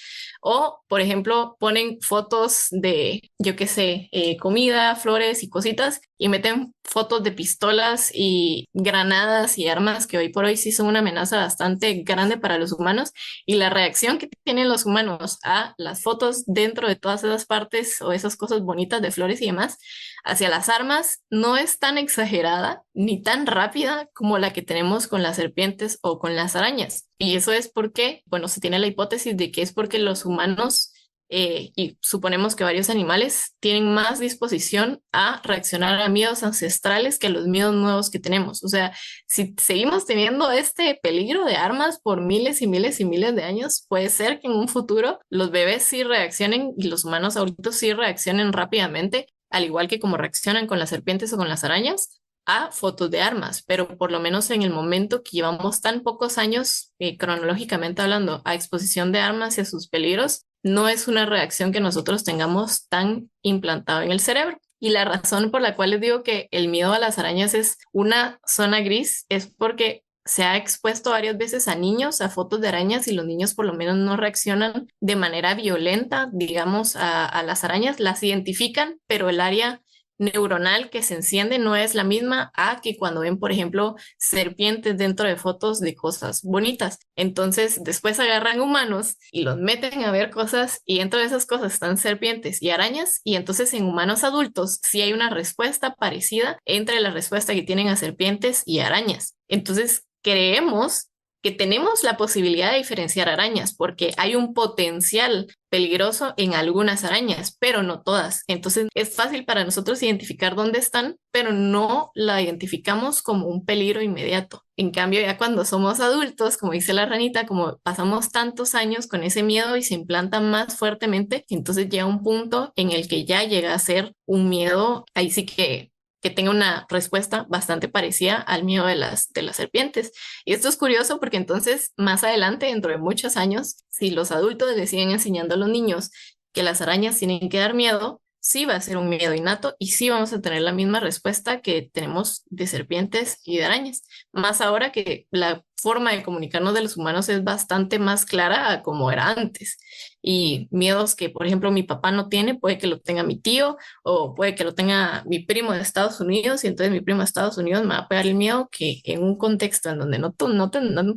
O, por ejemplo, ponen fotos de, yo qué sé, comida, flores y cositas y meten fotos de pistolas y granadas y armas que hoy por hoy sí son una amenaza bastante grande para los humanos. Y la reacción que tienen los humanos a las fotos dentro de todas esas partes o esas cosas bonitas de flores y demás hacia las armas no es tan exagerada ni tan rápida como la que tenemos con las serpientes o con las arañas. Y eso es porque, bueno, se tiene la hipótesis de que es porque los humanos y suponemos que varios animales tienen más disposición a reaccionar a miedos ancestrales que a los miedos nuevos que tenemos. O sea, si seguimos teniendo este peligro de armas por miles y miles y miles de años, puede ser que en un futuro los bebés sí reaccionen y los humanos adultos sí reaccionen rápidamente, al igual que como reaccionan con las serpientes o con las arañas, a fotos de armas, pero por lo menos en el momento que llevamos tan pocos años, cronológicamente hablando, a exposición de armas y a sus peligros, no es una reacción que nosotros tengamos tan implantado en el cerebro. Y la razón por la cual les digo que el miedo a las arañas es una zona gris es porque se ha expuesto varias veces a niños a fotos de arañas y los niños por lo menos no reaccionan de manera violenta, digamos, a las arañas, las identifican, pero el área neuronal que se enciende no es la misma a que cuando ven, por ejemplo, serpientes dentro de fotos de cosas bonitas. Entonces, después agarran humanos y los meten a ver cosas y dentro de esas cosas están serpientes y arañas y entonces en humanos adultos sí hay una respuesta parecida entre la respuesta que tienen a serpientes y arañas. Entonces, creemos que tenemos la posibilidad de diferenciar arañas porque hay un potencial peligroso en algunas arañas, pero no todas. Entonces es fácil para nosotros identificar dónde están, pero no la identificamos como un peligro inmediato. En cambio, ya cuando somos adultos, como dice la ranita, como pasamos tantos años con ese miedo y se implanta más fuertemente, entonces llega un punto en el que ya llega a ser un miedo, ahí sí que tenga una respuesta bastante parecida al miedo de las serpientes. Y esto es curioso porque entonces más adelante, dentro de muchos años, si los adultos le siguen enseñando a los niños que las arañas tienen que dar miedo, sí va a ser un miedo innato y sí vamos a tener la misma respuesta que tenemos de serpientes y de arañas. Más ahora que la forma de comunicarnos de los humanos es bastante más clara a como era antes. Y miedos que, por ejemplo, mi papá no tiene, puede que lo tenga mi tío o puede que lo tenga mi primo de Estados Unidos y entonces mi primo de Estados Unidos me va a pegar el miedo que en un contexto en donde no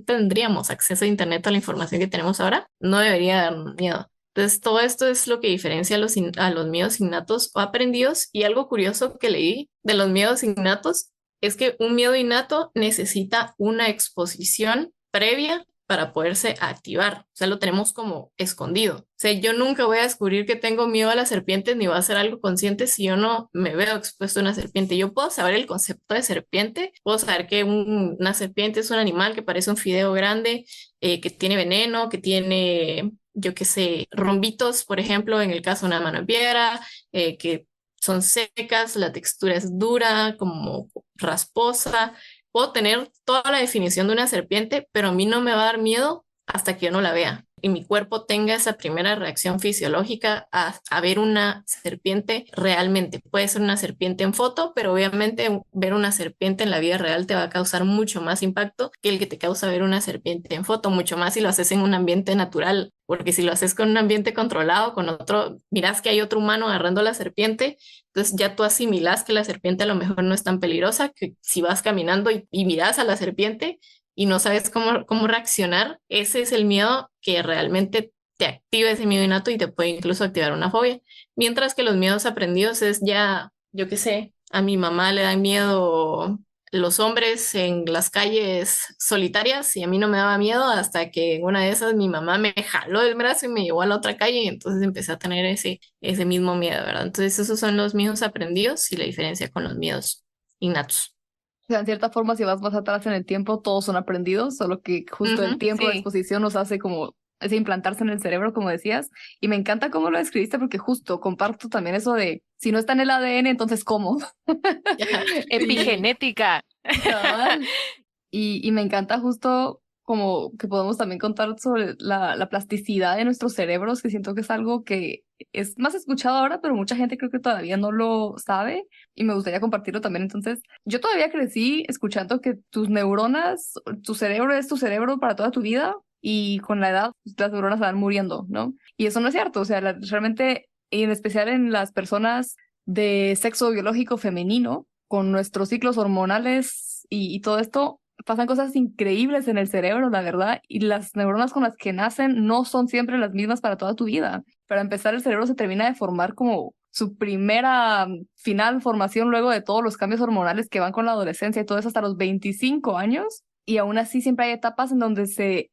tendríamos acceso a Internet a la información que tenemos ahora, no debería dar miedo. Entonces, todo esto es lo que diferencia a los miedos innatos o aprendidos. Y algo curioso que leí de los miedos innatos es que un miedo innato necesita una exposición previa para poderse activar. O sea, lo tenemos como escondido. O sea, yo nunca voy a descubrir que tengo miedo a las serpientes ni voy a hacer algo consciente si yo no me veo expuesto a una serpiente. Yo puedo saber el concepto de serpiente, puedo saber que una serpiente es un animal que parece un fideo grande, que tiene veneno, que tiene, yo qué sé, rombitos, por ejemplo, en el caso de una mano de piedra, que son secas, la textura es dura, como rasposa. Puedo tener toda la definición de una serpiente, pero a mí no me va a dar miedo hasta que yo no la vea y mi cuerpo tenga esa primera reacción fisiológica a ver una serpiente realmente. Puede ser una serpiente en foto, pero obviamente ver una serpiente en la vida real te va a causar mucho más impacto que el que te causa ver una serpiente en foto, mucho más si lo haces en un ambiente natural, porque si lo haces con un ambiente controlado, con otro, miras que hay otro humano agarrando la serpiente, entonces ya tú asimilas que la serpiente a lo mejor no es tan peligrosa, que si vas caminando y miras a la serpiente y no sabes cómo reaccionar, ese es el miedo que realmente te activa ese miedo innato y te puede incluso activar una fobia. Mientras que los miedos aprendidos es ya, yo qué sé, a mi mamá le dan miedo los hombres en las calles solitarias y a mí no me daba miedo hasta que en una de esas mi mamá me jaló el brazo y me llevó a la otra calle y entonces empecé a tener ese mismo miedo, ¿verdad? Entonces esos son los miedos aprendidos y la diferencia con los miedos innatos. O sea, en cierta forma, si vas más atrás en el tiempo, todos son aprendidos, solo que justo el tiempo de sí. exposición nos hace como ese implantarse en el cerebro, como decías. Y me encanta cómo lo describiste, porque justo comparto también eso de, si no está en el ADN, entonces ¿cómo? Epigenética. Y me encanta justo como que podemos también contar sobre la plasticidad de nuestros cerebros, que siento que es algo que es más escuchado ahora, pero mucha gente creo que todavía no lo sabe y me gustaría compartirlo también. Entonces, yo todavía crecí escuchando que tus neuronas, tu cerebro es tu cerebro para toda tu vida y con la edad las neuronas se van muriendo, ¿no? Y eso no es cierto, o sea, realmente, y en especial en las personas de sexo biológico femenino, con nuestros ciclos hormonales y todo esto, pasan cosas increíbles en el cerebro, la verdad, y las neuronas con las que nacen no son siempre las mismas para toda tu vida. Para empezar, el cerebro se termina de formar como su primera final formación luego de todos los cambios hormonales que van con la adolescencia y todo eso hasta los 25 años, y aún así siempre hay etapas en donde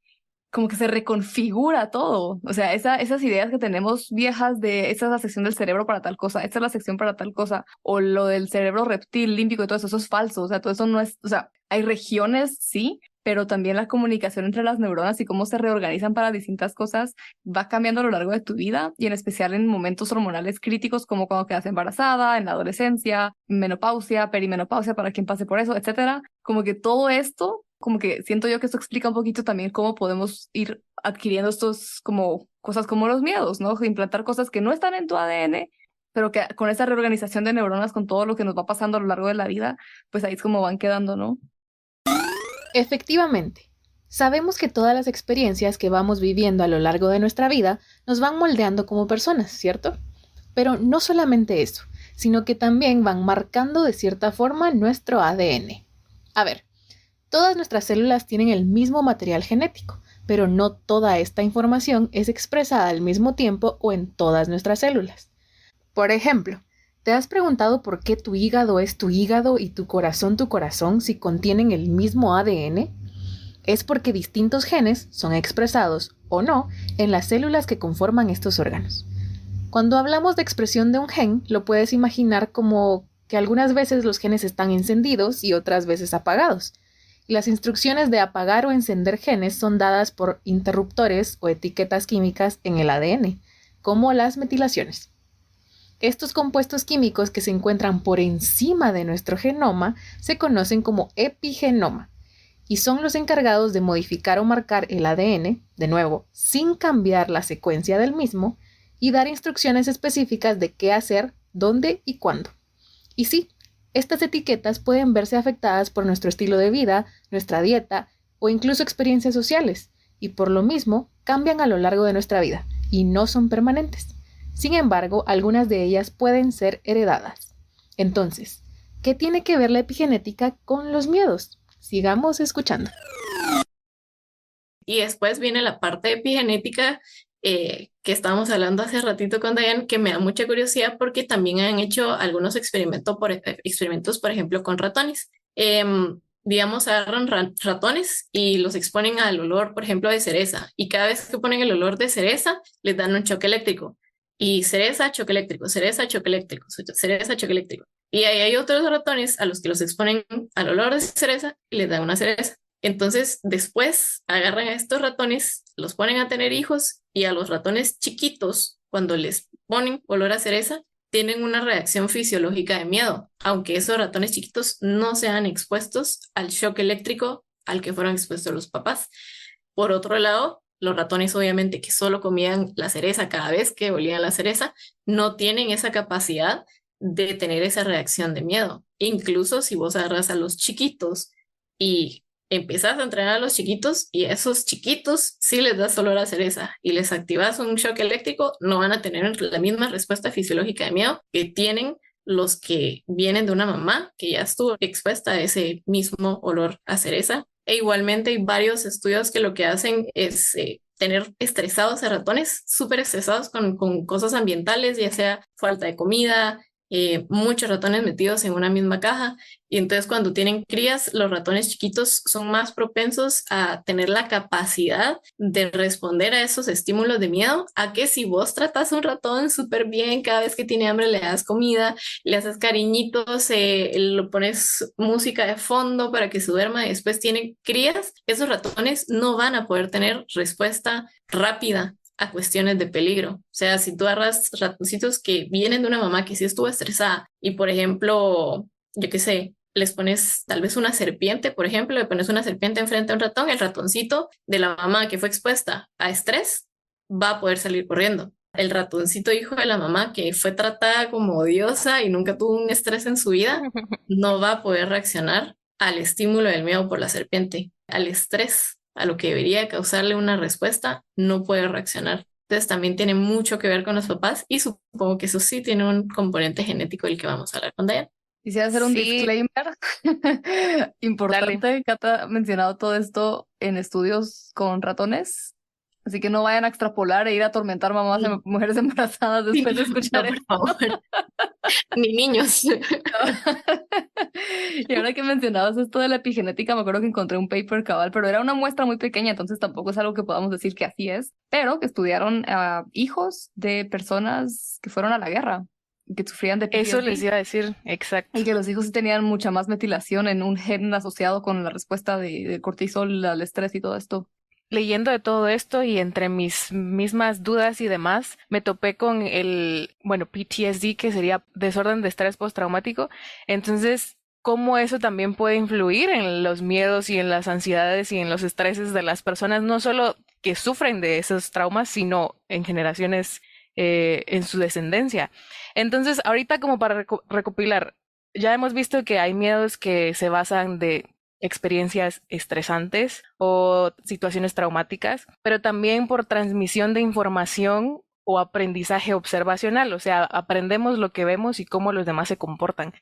como que se reconfigura todo. O sea, esas ideas que tenemos viejas de esta es la sección del cerebro para tal cosa, esta es la sección para tal cosa, o lo del cerebro reptil, límbico y todo eso es falso. O sea, todo eso no es, o sea, hay regiones, sí, pero también la comunicación entre las neuronas y cómo se reorganizan para distintas cosas va cambiando a lo largo de tu vida y en especial en momentos hormonales críticos como cuando quedas embarazada, en la adolescencia, menopausia, perimenopausia para quien pase por eso, etcétera. Como que todo esto, como que siento yo que esto explica un poquito también cómo podemos ir adquiriendo estos como cosas como los miedos, ¿no? Implantar cosas que no están en tu ADN, pero que con esa reorganización de neuronas, con todo lo que nos va pasando a lo largo de la vida, pues ahí es como van quedando, ¿no? Efectivamente, sabemos que todas las experiencias que vamos viviendo a lo largo de nuestra vida nos van moldeando como personas, ¿cierto? Pero no solamente eso, sino que también van marcando de cierta forma nuestro ADN. A ver, todas nuestras células tienen el mismo material genético, pero no toda esta información es expresada al mismo tiempo o en todas nuestras células. Por ejemplo, ¿te has preguntado por qué tu hígado es tu hígado y tu corazón si contienen el mismo ADN? Es porque distintos genes son expresados, o no, en las células que conforman estos órganos. Cuando hablamos de expresión de un gen, lo puedes imaginar como que algunas veces los genes están encendidos y otras veces apagados. Las instrucciones de apagar o encender genes son dadas por interruptores o etiquetas químicas en el ADN, como las metilaciones. Estos compuestos químicos que se encuentran por encima de nuestro genoma se conocen como epigenoma y son los encargados de modificar o marcar el ADN, de nuevo, sin cambiar la secuencia del mismo, y dar instrucciones específicas de qué hacer, dónde y cuándo. Y sí, estas etiquetas pueden verse afectadas por nuestro estilo de vida, nuestra dieta o incluso experiencias sociales, y por lo mismo cambian a lo largo de nuestra vida y no son permanentes. Sin embargo, algunas de ellas pueden ser heredadas. Entonces, ¿qué tiene que ver la epigenética con los miedos? Sigamos escuchando. Y después viene la parte epigenética que estábamos hablando hace ratito con Diane, que me da mucha curiosidad porque también han hecho algunos experimentos, por ejemplo, con ratones. Digamos, agarran ratones y los exponen al olor, por ejemplo, de cereza. Y cada vez que ponen el olor de cereza, les dan un choque eléctrico. Y cereza, choque eléctrico, cereza, choque eléctrico, cereza, choque eléctrico. Y ahí hay otros ratones a los que los exponen al olor de cereza y les dan una cereza. Entonces, después agarran a estos ratones, los ponen a tener hijos y a los ratones chiquitos, cuando les ponen olor a cereza, tienen una reacción fisiológica de miedo, aunque esos ratones chiquitos no sean expuestos al shock eléctrico al que fueron expuestos los papás. Por otro lado, los ratones obviamente que solo comían la cereza cada vez que olían la cereza, no tienen esa capacidad de tener esa reacción de miedo. Incluso si vos agarras a los chiquitos y empezás a entrenar a los chiquitos y a esos chiquitos sí les das olor a cereza y les activas un shock eléctrico, no van a tener la misma respuesta fisiológica de miedo que tienen los que vienen de una mamá que ya estuvo expuesta a ese mismo olor a cereza. E igualmente hay varios estudios que lo que hacen es tener estresados a ratones, súper estresados con cosas ambientales, ya sea falta de comida, muchos ratones metidos en una misma caja. Y entonces cuando tienen crías, los ratones chiquitos son más propensos a tener la capacidad de responder a esos estímulos de miedo, a que si vos tratas a un ratón súper bien, cada vez que tiene hambre le das comida, le haces cariñitos, lo pones música de fondo para que se duerma y después tienen crías, esos ratones no van a poder tener respuesta rápida a cuestiones de peligro. O sea, si tú agarras ratoncitos que vienen de una mamá que sí estuvo estresada y, por ejemplo, yo qué sé, les pones tal vez una serpiente, por ejemplo, le pones una serpiente enfrente a un ratón, el ratoncito de la mamá que fue expuesta a estrés va a poder salir corriendo. El ratoncito hijo de la mamá que fue tratada como diosa y nunca tuvo un estrés en su vida, no va a poder reaccionar al estímulo del miedo por la serpiente, al estrés, a lo que debería causarle una respuesta, no puede reaccionar. Entonces también tiene mucho que ver con los papás y supongo que eso sí tiene un componente genético del que vamos a hablar con Diane. Quisiera hacer un disclaimer importante. Dale. Cata ha mencionado todo esto en estudios con ratones, así que no vayan a extrapolar e ir a atormentar mamás de mujeres embarazadas después de escuchar no, esto. por favor. Ni niños. Y ahora que mencionabas esto de la epigenética, me acuerdo que encontré un paper cabal, pero era una muestra muy pequeña, entonces tampoco es algo que podamos decir que así es, pero que estudiaron a hijos de personas que fueron a la guerra, que sufrían de PTSD. Eso les iba a decir, exacto. Y que los hijos sí tenían mucha más metilación en un gen asociado con la respuesta de cortisol al estrés y todo esto. Leyendo de todo esto y entre mis mismas dudas y demás, me topé con PTSD, que sería desorden de estrés postraumático. Entonces, cómo eso también puede influir en los miedos y en las ansiedades y en los estreses de las personas, no solo que sufren de esos traumas, sino en generaciones en su descendencia. Entonces, ahorita como para recopilar, ya hemos visto que hay miedos que se basan de experiencias estresantes o situaciones traumáticas, pero también por transmisión de información o aprendizaje observacional, o sea, aprendemos lo que vemos y cómo los demás se comportan.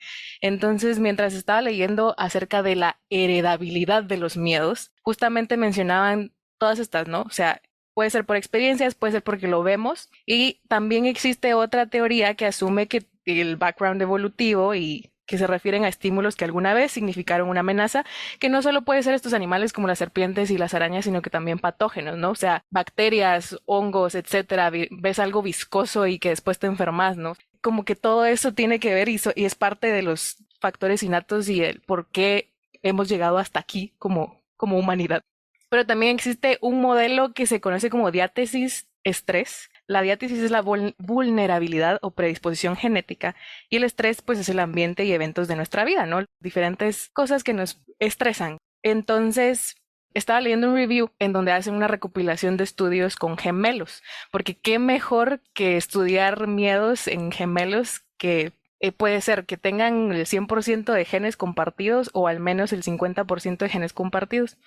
Entonces, mientras estaba leyendo acerca de la heredabilidad de los miedos, justamente mencionaban todas estas, ¿no? O sea, puede ser por experiencias, puede ser porque lo vemos, y también existe otra teoría que asume que el background evolutivo y que se refieren a estímulos que alguna vez significaron una amenaza, que no solo puede ser estos animales como las serpientes y las arañas, sino que también patógenos, ¿no? O sea, bacterias, hongos, etcétera. Ves algo viscoso y que después te enfermas, ¿no? Como que todo eso tiene que ver y es parte de los factores innatos y el por qué hemos llegado hasta aquí como humanidad. Pero también existe un modelo que se conoce como diátesis estrés. La diátesis es la vulnerabilidad o predisposición genética y el estrés pues es el ambiente y eventos de nuestra vida, ¿no? Diferentes cosas que nos estresan. Entonces, estaba leyendo un review en donde hacen una recopilación de estudios con gemelos, porque qué mejor que estudiar miedos en gemelos que puede ser que tengan el 100% de genes compartidos o al menos el 50% de genes compartidos.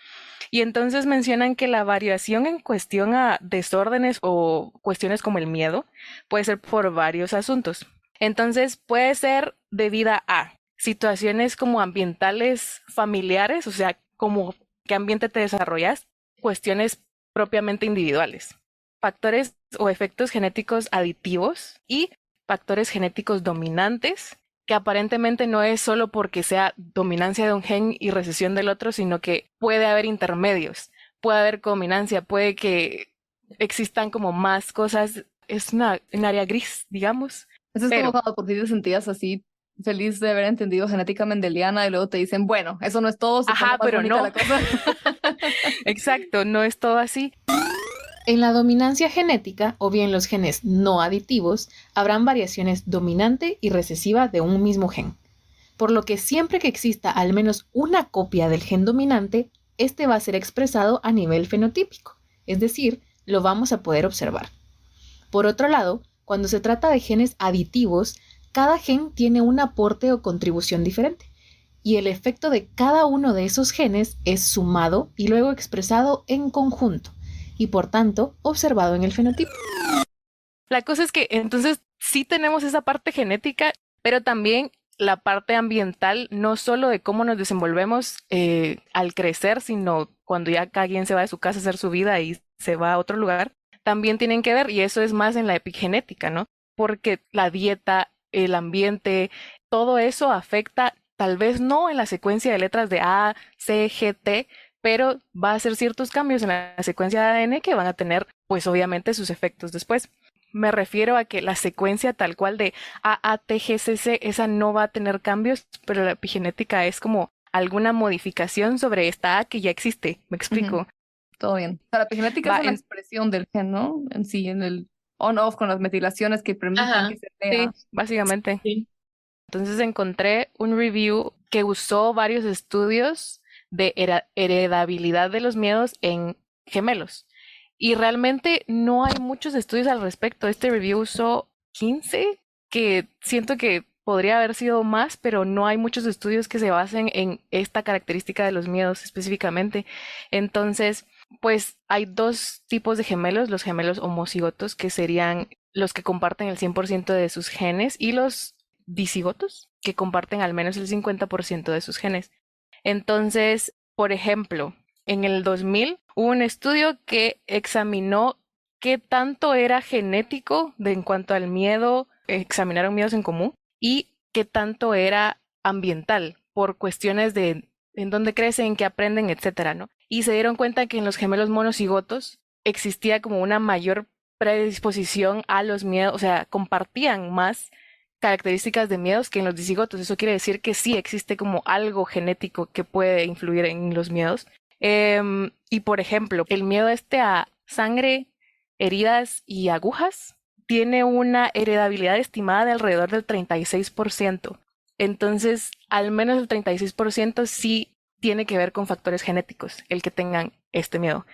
Y entonces mencionan que la variación en cuestión a desórdenes o cuestiones como el miedo puede ser por varios asuntos. Entonces puede ser debida a situaciones como ambientales familiares, o sea, como qué ambiente te desarrollas, cuestiones propiamente individuales, factores o efectos genéticos aditivos y factores genéticos dominantes, que aparentemente no es solo porque sea dominancia de un gen y recesión del otro, sino que puede haber intermedios, puede haber combinancia, puede que existan como más cosas. Es un área gris, digamos. Eso es como cuando por ti te sentías así feliz de haber entendido genética mendeliana y luego te dicen, bueno, eso no es todo, se pone más pero bonita no. la cosa. Exacto, no es todo así. En la dominancia genética, o bien los genes no aditivos, habrán variaciones dominante y recesiva de un mismo gen. Por lo que siempre que exista al menos una copia del gen dominante, este va a ser expresado a nivel fenotípico, es decir, lo vamos a poder observar. Por otro lado, cuando se trata de genes aditivos, cada gen tiene un aporte o contribución diferente, y el efecto de cada uno de esos genes es sumado y luego expresado en conjunto, y por tanto observado en el fenotipo. La cosa es que entonces sí tenemos esa parte genética, pero también la parte ambiental, no solo de cómo nos desenvolvemos al crecer, sino cuando ya cada quien se va de su casa a hacer su vida y se va a otro lugar, también tienen que ver, y eso es más en la epigenética, ¿no? Porque la dieta, el ambiente, todo eso afecta, tal vez no en la secuencia de letras de A, C, G, T, pero va a hacer ciertos cambios en la secuencia de ADN que van a tener, pues obviamente, sus efectos después. Me refiero a que la secuencia tal cual de AATGCC, esa no va a tener cambios, pero la epigenética es como alguna modificación sobre esta A que ya existe. ¿Me explico? Uh-huh. Todo bien. O sea, la epigenética es una expresión del gen, ¿no? En sí, en el on-off con las metilaciones que permiten que se lea. Sí, básicamente. Sí. Entonces encontré un review que usó varios estudios de heredabilidad de los miedos en gemelos. Y realmente no hay muchos estudios al respecto. Este review usó 15, que siento que podría haber sido más, pero no hay muchos estudios que se basen en esta característica de los miedos específicamente. Entonces, pues hay dos tipos de gemelos, los gemelos homocigotos, que serían los que comparten el 100% de sus genes, y los dicigotos, que comparten al menos el 50% de sus genes. Entonces, por ejemplo, en el 2000 hubo un estudio que examinó qué tanto era genético en cuanto al miedo, examinaron miedos en común, y qué tanto era ambiental, por cuestiones de en dónde crecen, qué aprenden, etcétera, ¿no? Y se dieron cuenta que en los gemelos monocigotos existía como una mayor predisposición a los miedos, o sea, compartían más características de miedos que en los dicigotos. Eso quiere decir que sí existe como algo genético que puede influir en los miedos. Y por ejemplo, el miedo a sangre, heridas y agujas tiene una heredabilidad estimada de alrededor del 36%. Entonces, al menos el 36% sí tiene que ver con factores genéticos, el que tengan este miedo.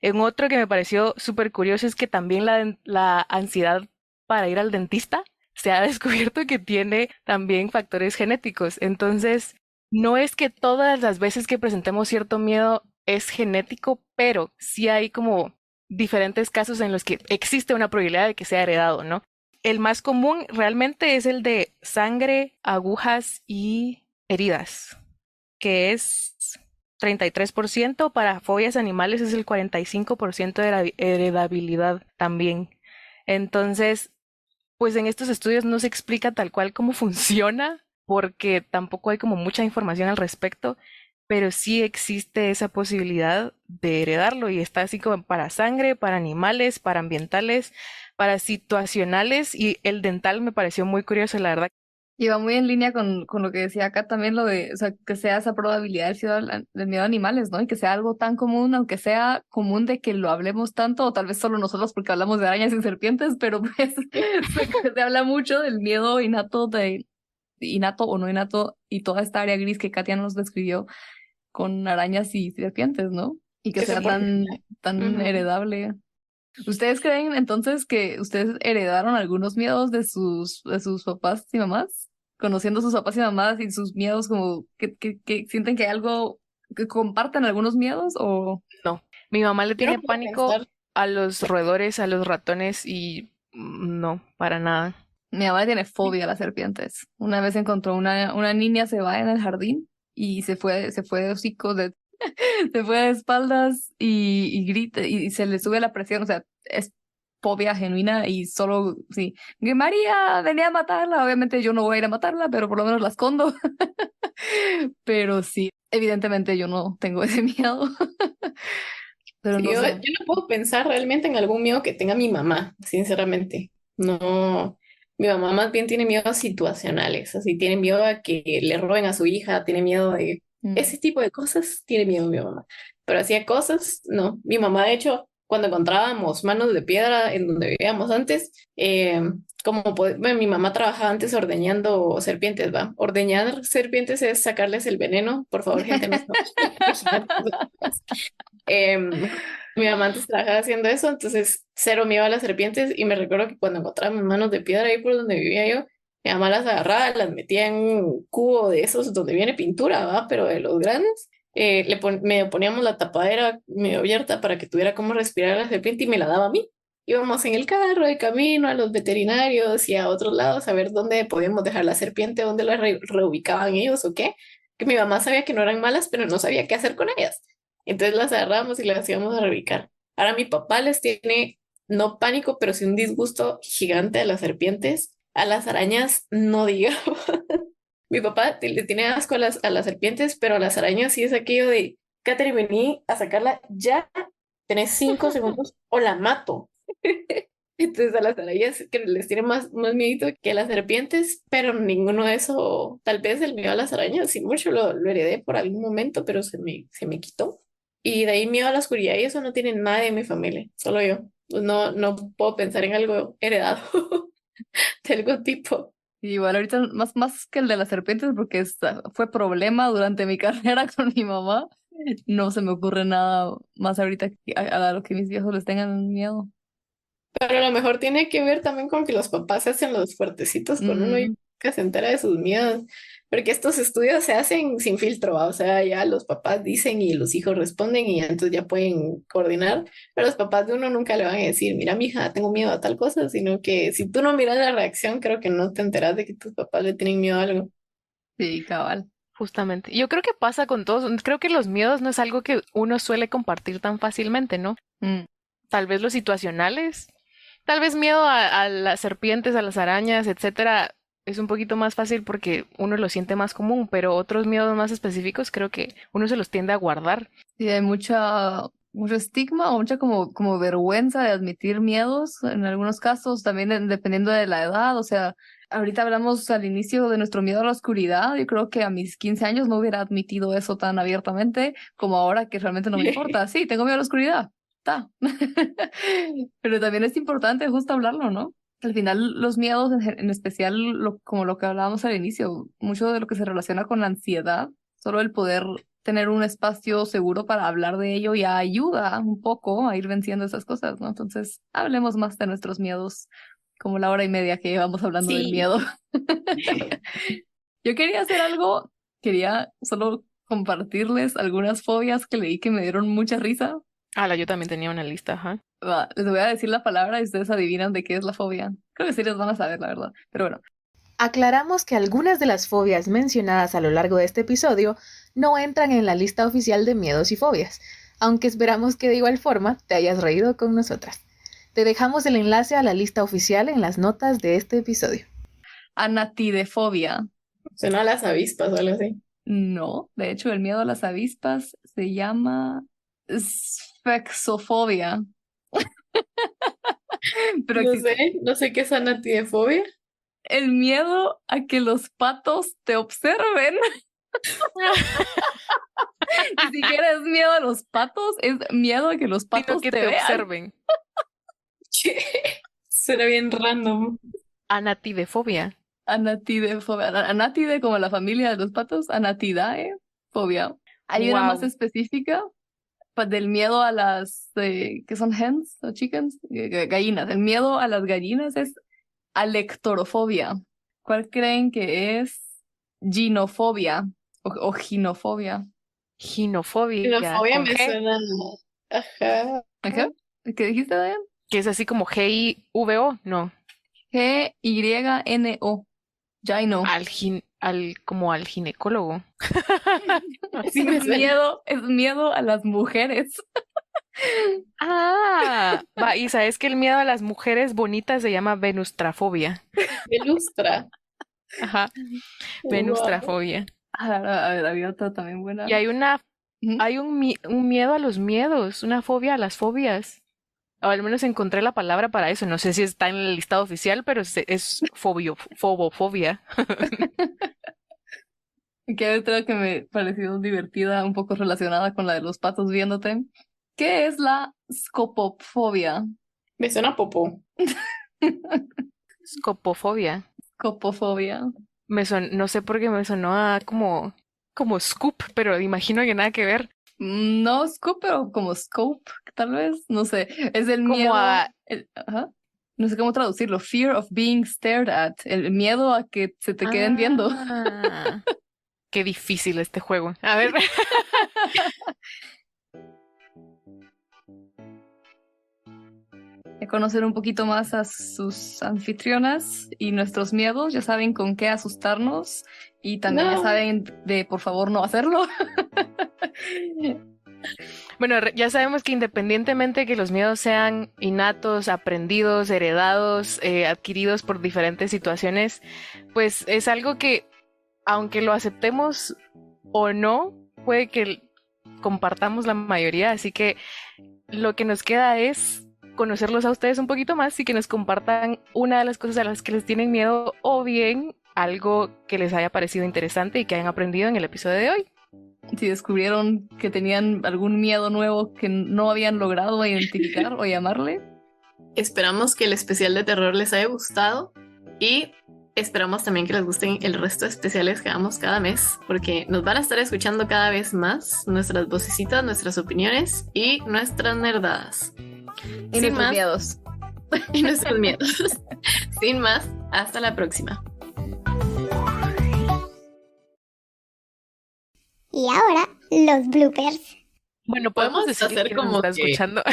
En otro que me pareció súper curioso es que también la ansiedad para ir al dentista se ha descubierto que tiene también factores genéticos. Entonces, no es que todas las veces que presentemos cierto miedo es genético, pero sí hay como diferentes casos en los que existe una probabilidad de que sea heredado, ¿no? El más común realmente es el de sangre, agujas y heridas, que es 33%. Para fobias animales es el 45% de la heredabilidad también. Entonces, pues en estos estudios no se explica tal cual cómo funciona, porque tampoco hay como mucha información al respecto, pero sí existe esa posibilidad de heredarlo y está así como para sangre, para animales, para ambientales, para situacionales, y el dental me pareció muy curioso, la verdad. Y va muy en línea con lo que decía acá también, lo de, o sea, que sea esa probabilidad del miedo a animales, ¿no? Y que sea algo tan común, aunque sea común de que lo hablemos tanto, o tal vez solo nosotros porque hablamos de arañas y serpientes, pero pues se habla mucho del miedo innato o no innato, y toda esta área gris que Katia nos describió con arañas y serpientes, ¿no? Y que Que se sea pone. tan Ujú. heredable. ¿Ustedes creen entonces que ustedes heredaron algunos miedos de sus papás y mamás? Conociendo a sus papás y mamás y sus miedos, como que sienten que hay algo, que comparten algunos miedos o No, mi mamá le Yo no tiene puedo pánico pensar. a los roedores, a los ratones y no, para nada. mi mamá tiene fobia a las serpientes. Una vez encontró una niña se va en el jardín y se fue de hocico, se fue de espaldas y grita y se le sube la presión, o sea, es fobia genuina y solo, sí, que María venía a matarla, obviamente yo no voy a ir a matarla, pero por lo menos la escondo, pero sí, evidentemente yo no tengo ese miedo, pero Sí, no yo sé. no puedo pensar realmente en algún miedo que tenga mi mamá, sinceramente. No, mi mamá más bien tiene miedos situacionales, así tiene miedo a que le roben a su hija, tiene miedo de Mm. ese tipo de cosas, tiene miedo mi mamá. Pero hacía cosas, no. Mi mamá, de hecho, cuando encontrábamos manos de piedra en donde vivíamos antes, bueno, mi mamá trabajaba antes ordeñando serpientes, ¿va? Ordeñar serpientes es sacarles el veneno. Por favor, gente, no estamos imaginando. Mi mamá antes trabajaba haciendo eso, entonces cero miedo a las serpientes y me recuerdo que cuando encontraba mis manos de piedra ahí por donde vivía yo, mi mamá las agarraba, las metía en un cubo de esos donde viene pintura, ¿va? Pero de los grandes. Medio poníamos la tapadera medio abierta para que tuviera como respirar la serpiente y me la daba a mí. Íbamos en el carro de camino a los veterinarios y a otros lados a ver dónde podíamos dejar la serpiente, dónde la reubicaban ellos o qué. Que mi mamá sabía que no eran malas, pero no sabía qué hacer con ellas. Entonces las agarramos y las íbamos a reubicar. Ahora mi papá les tiene, no pánico, pero sí un disgusto gigante a las serpientes. A las arañas, no diga. Mi papá le tiene asco a las serpientes, pero a las arañas sí es aquello de, Catherine, vení a sacarla ya, tenés 5 segundos o la mato. Entonces a las arañas que les tiene más miedo que a las serpientes, pero ninguno de eso, tal vez el miedo a las arañas, sí mucho lo heredé por algún momento, pero se me quitó. Y de ahí miedo a la oscuridad y eso no tiene nadie en mi familia, solo yo. Pues no, no puedo pensar en algo heredado de algún tipo. Y igual ahorita más que el de las serpientes, porque fue problema durante mi carrera con mi mamá, no se me ocurre nada más ahorita a lo que mis viejos les tengan miedo. Pero a lo mejor tiene que ver también con que los papás se hacen los fuertecitos con uno y Mm, nunca se entera de sus miedos. Porque estos estudios se hacen sin filtro, ¿va? O sea, ya los papás dicen y los hijos responden y ya entonces ya pueden coordinar. Pero los papás de uno nunca le van a decir, mira, mija, tengo miedo a tal cosa, sino que si tú no miras la reacción, creo que no te enteras de que tus papás le tienen miedo a algo. sí, cabal. Justamente. Yo creo que pasa con todos. Creo que los miedos no es algo que uno suele compartir tan fácilmente, ¿no? Mm. Tal vez los situacionales, tal vez miedo a las serpientes, a las arañas, etcétera, es un poquito más fácil porque uno lo siente más común, pero otros miedos más específicos creo que uno se los tiende a guardar. Sí, hay mucho estigma o mucha como vergüenza de admitir miedos en algunos casos, también dependiendo de la edad. O sea, ahorita hablamos al inicio de nuestro miedo a la oscuridad. Yo creo que a mis 15 años no hubiera admitido eso tan abiertamente como ahora, que realmente no me importa. Sí, tengo miedo a la oscuridad. Está. Pero también es importante justo hablarlo, ¿no? Al final, los miedos, en especial, como lo que hablábamos al inicio, mucho de lo que se relaciona con la ansiedad, solo el poder tener un espacio seguro para hablar de ello ya ayuda un poco a ir venciendo esas cosas, ¿no? Entonces, hablemos más de nuestros miedos, como la hora y media que llevamos hablando del Sí. miedo. Yo quería hacer algo quería solo compartirles algunas fobias que leí que me dieron mucha risa. Yo también tenía una lista, ajá. Les voy a decir la palabra y ustedes adivinan de qué es la fobia. Creo que sí les van a saber, la verdad. Pero bueno. Aclaramos que algunas de las fobias mencionadas a lo largo de este episodio no entran en la lista oficial de miedos y fobias, aunque esperamos que de igual forma te hayas reído con nosotras. Te dejamos el enlace a la lista oficial en las notas de este episodio. Anatidefobia. Suena a las avispas o algo así. No, de hecho el miedo a las avispas se llama sfexofobia. Pero No sé qué es anatidefobia. el miedo a que los patos te observen. Ni siquiera es miedo a los patos, es miedo a que los Sino patos que te te vean. observen. Suena bien random. Anatidefobia. Anatidefobia. Anatide como la familia de los patos. Anatidae fobia. Hay una más Wow. específica del miedo a las ¿qué son hens o chickens? Gallinas. El miedo a las gallinas es alectorofobia. ¿Cuál creen que es ginofobia o ginofobia? Ginofobia. Xenofobia Con me G, suena. Ajá. ¿Qué? ¿Qué dijiste, Dayan? que es así como G-I-V-O. No. Gyno. Gyno. Como al ginecólogo. Así me suena. Es miedo a las mujeres. Y sabes que el miedo a las mujeres bonitas se llama venustrafobia. Me ilustra. Ajá, Wow. venustrafobia. A ver, había otra también buena. Y hay Ujú. un miedo a los miedos, una fobia a las fobias. O al menos encontré la palabra para eso. No sé si está en el listado oficial, pero es fobofobia. Que hay otra que me pareció divertida, un poco relacionada con la de los patos viéndote. ¿Qué es la scopofobia? Me suena popó. Scopofobia. Scopofobia. No sé por qué me sonó a como Scoop, pero imagino que nada que ver. No scope, pero como scope, tal vez. No sé. Es el Como miedo. a... Ajá. No sé cómo traducirlo. Fear of being stared at. El miedo a que se te queden viendo. Qué difícil este juego. A ver. Conocer un poquito más a sus anfitrionas y nuestros miedos. Ya saben con qué asustarnos. Y también ya No. saben de por favor no hacerlo. Bueno, ya sabemos que independientemente que los miedos sean innatos, aprendidos, heredados, adquiridos por diferentes situaciones, pues es algo que, aunque lo aceptemos o no, puede que compartamos la mayoría. Así que lo que nos queda es conocerlos a ustedes un poquito más y que nos compartan una de las cosas a las que les tienen miedo o bien algo que les haya parecido interesante y que hayan aprendido en el episodio de hoy. Si descubrieron que tenían algún miedo nuevo que no habían logrado identificar o llamarle. Esperamos que el especial de terror les haya gustado y esperamos también que les gusten el resto de especiales que hagamos cada mes, porque nos van a estar escuchando cada vez más nuestras vocecitas, nuestras opiniones y nuestras nerdadas. Y Sin nuestros más, miedos. y nuestros miedos. Sin más, hasta la próxima. Y ahora, los bloopers. Bueno, Podemos podemos decir hacer que nos como está que- escuchando.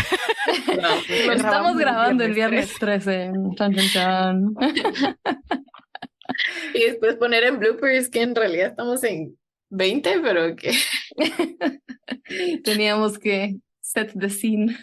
Lo estamos grabando el viernes 13. Chan, chan, chan. Y después poner en bloopers que en realidad estamos en 20, pero que... Teníamos que set the scene.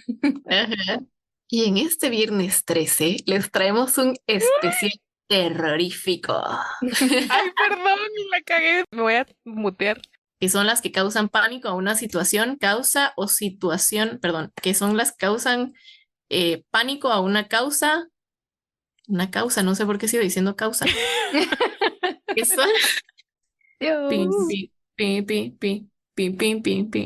Ajá. Y en este viernes 13 les traemos un especial terrorífico, Ay, perdón, la cagué. Me voy a mutear. que son las que causan pánico a una situación, causa o situación, perdón, que son las que causan pánico a una causa, no sé por qué sigo diciendo causa. Que son pin, pin, pin, pin, pin, pin, pin, pin, pin.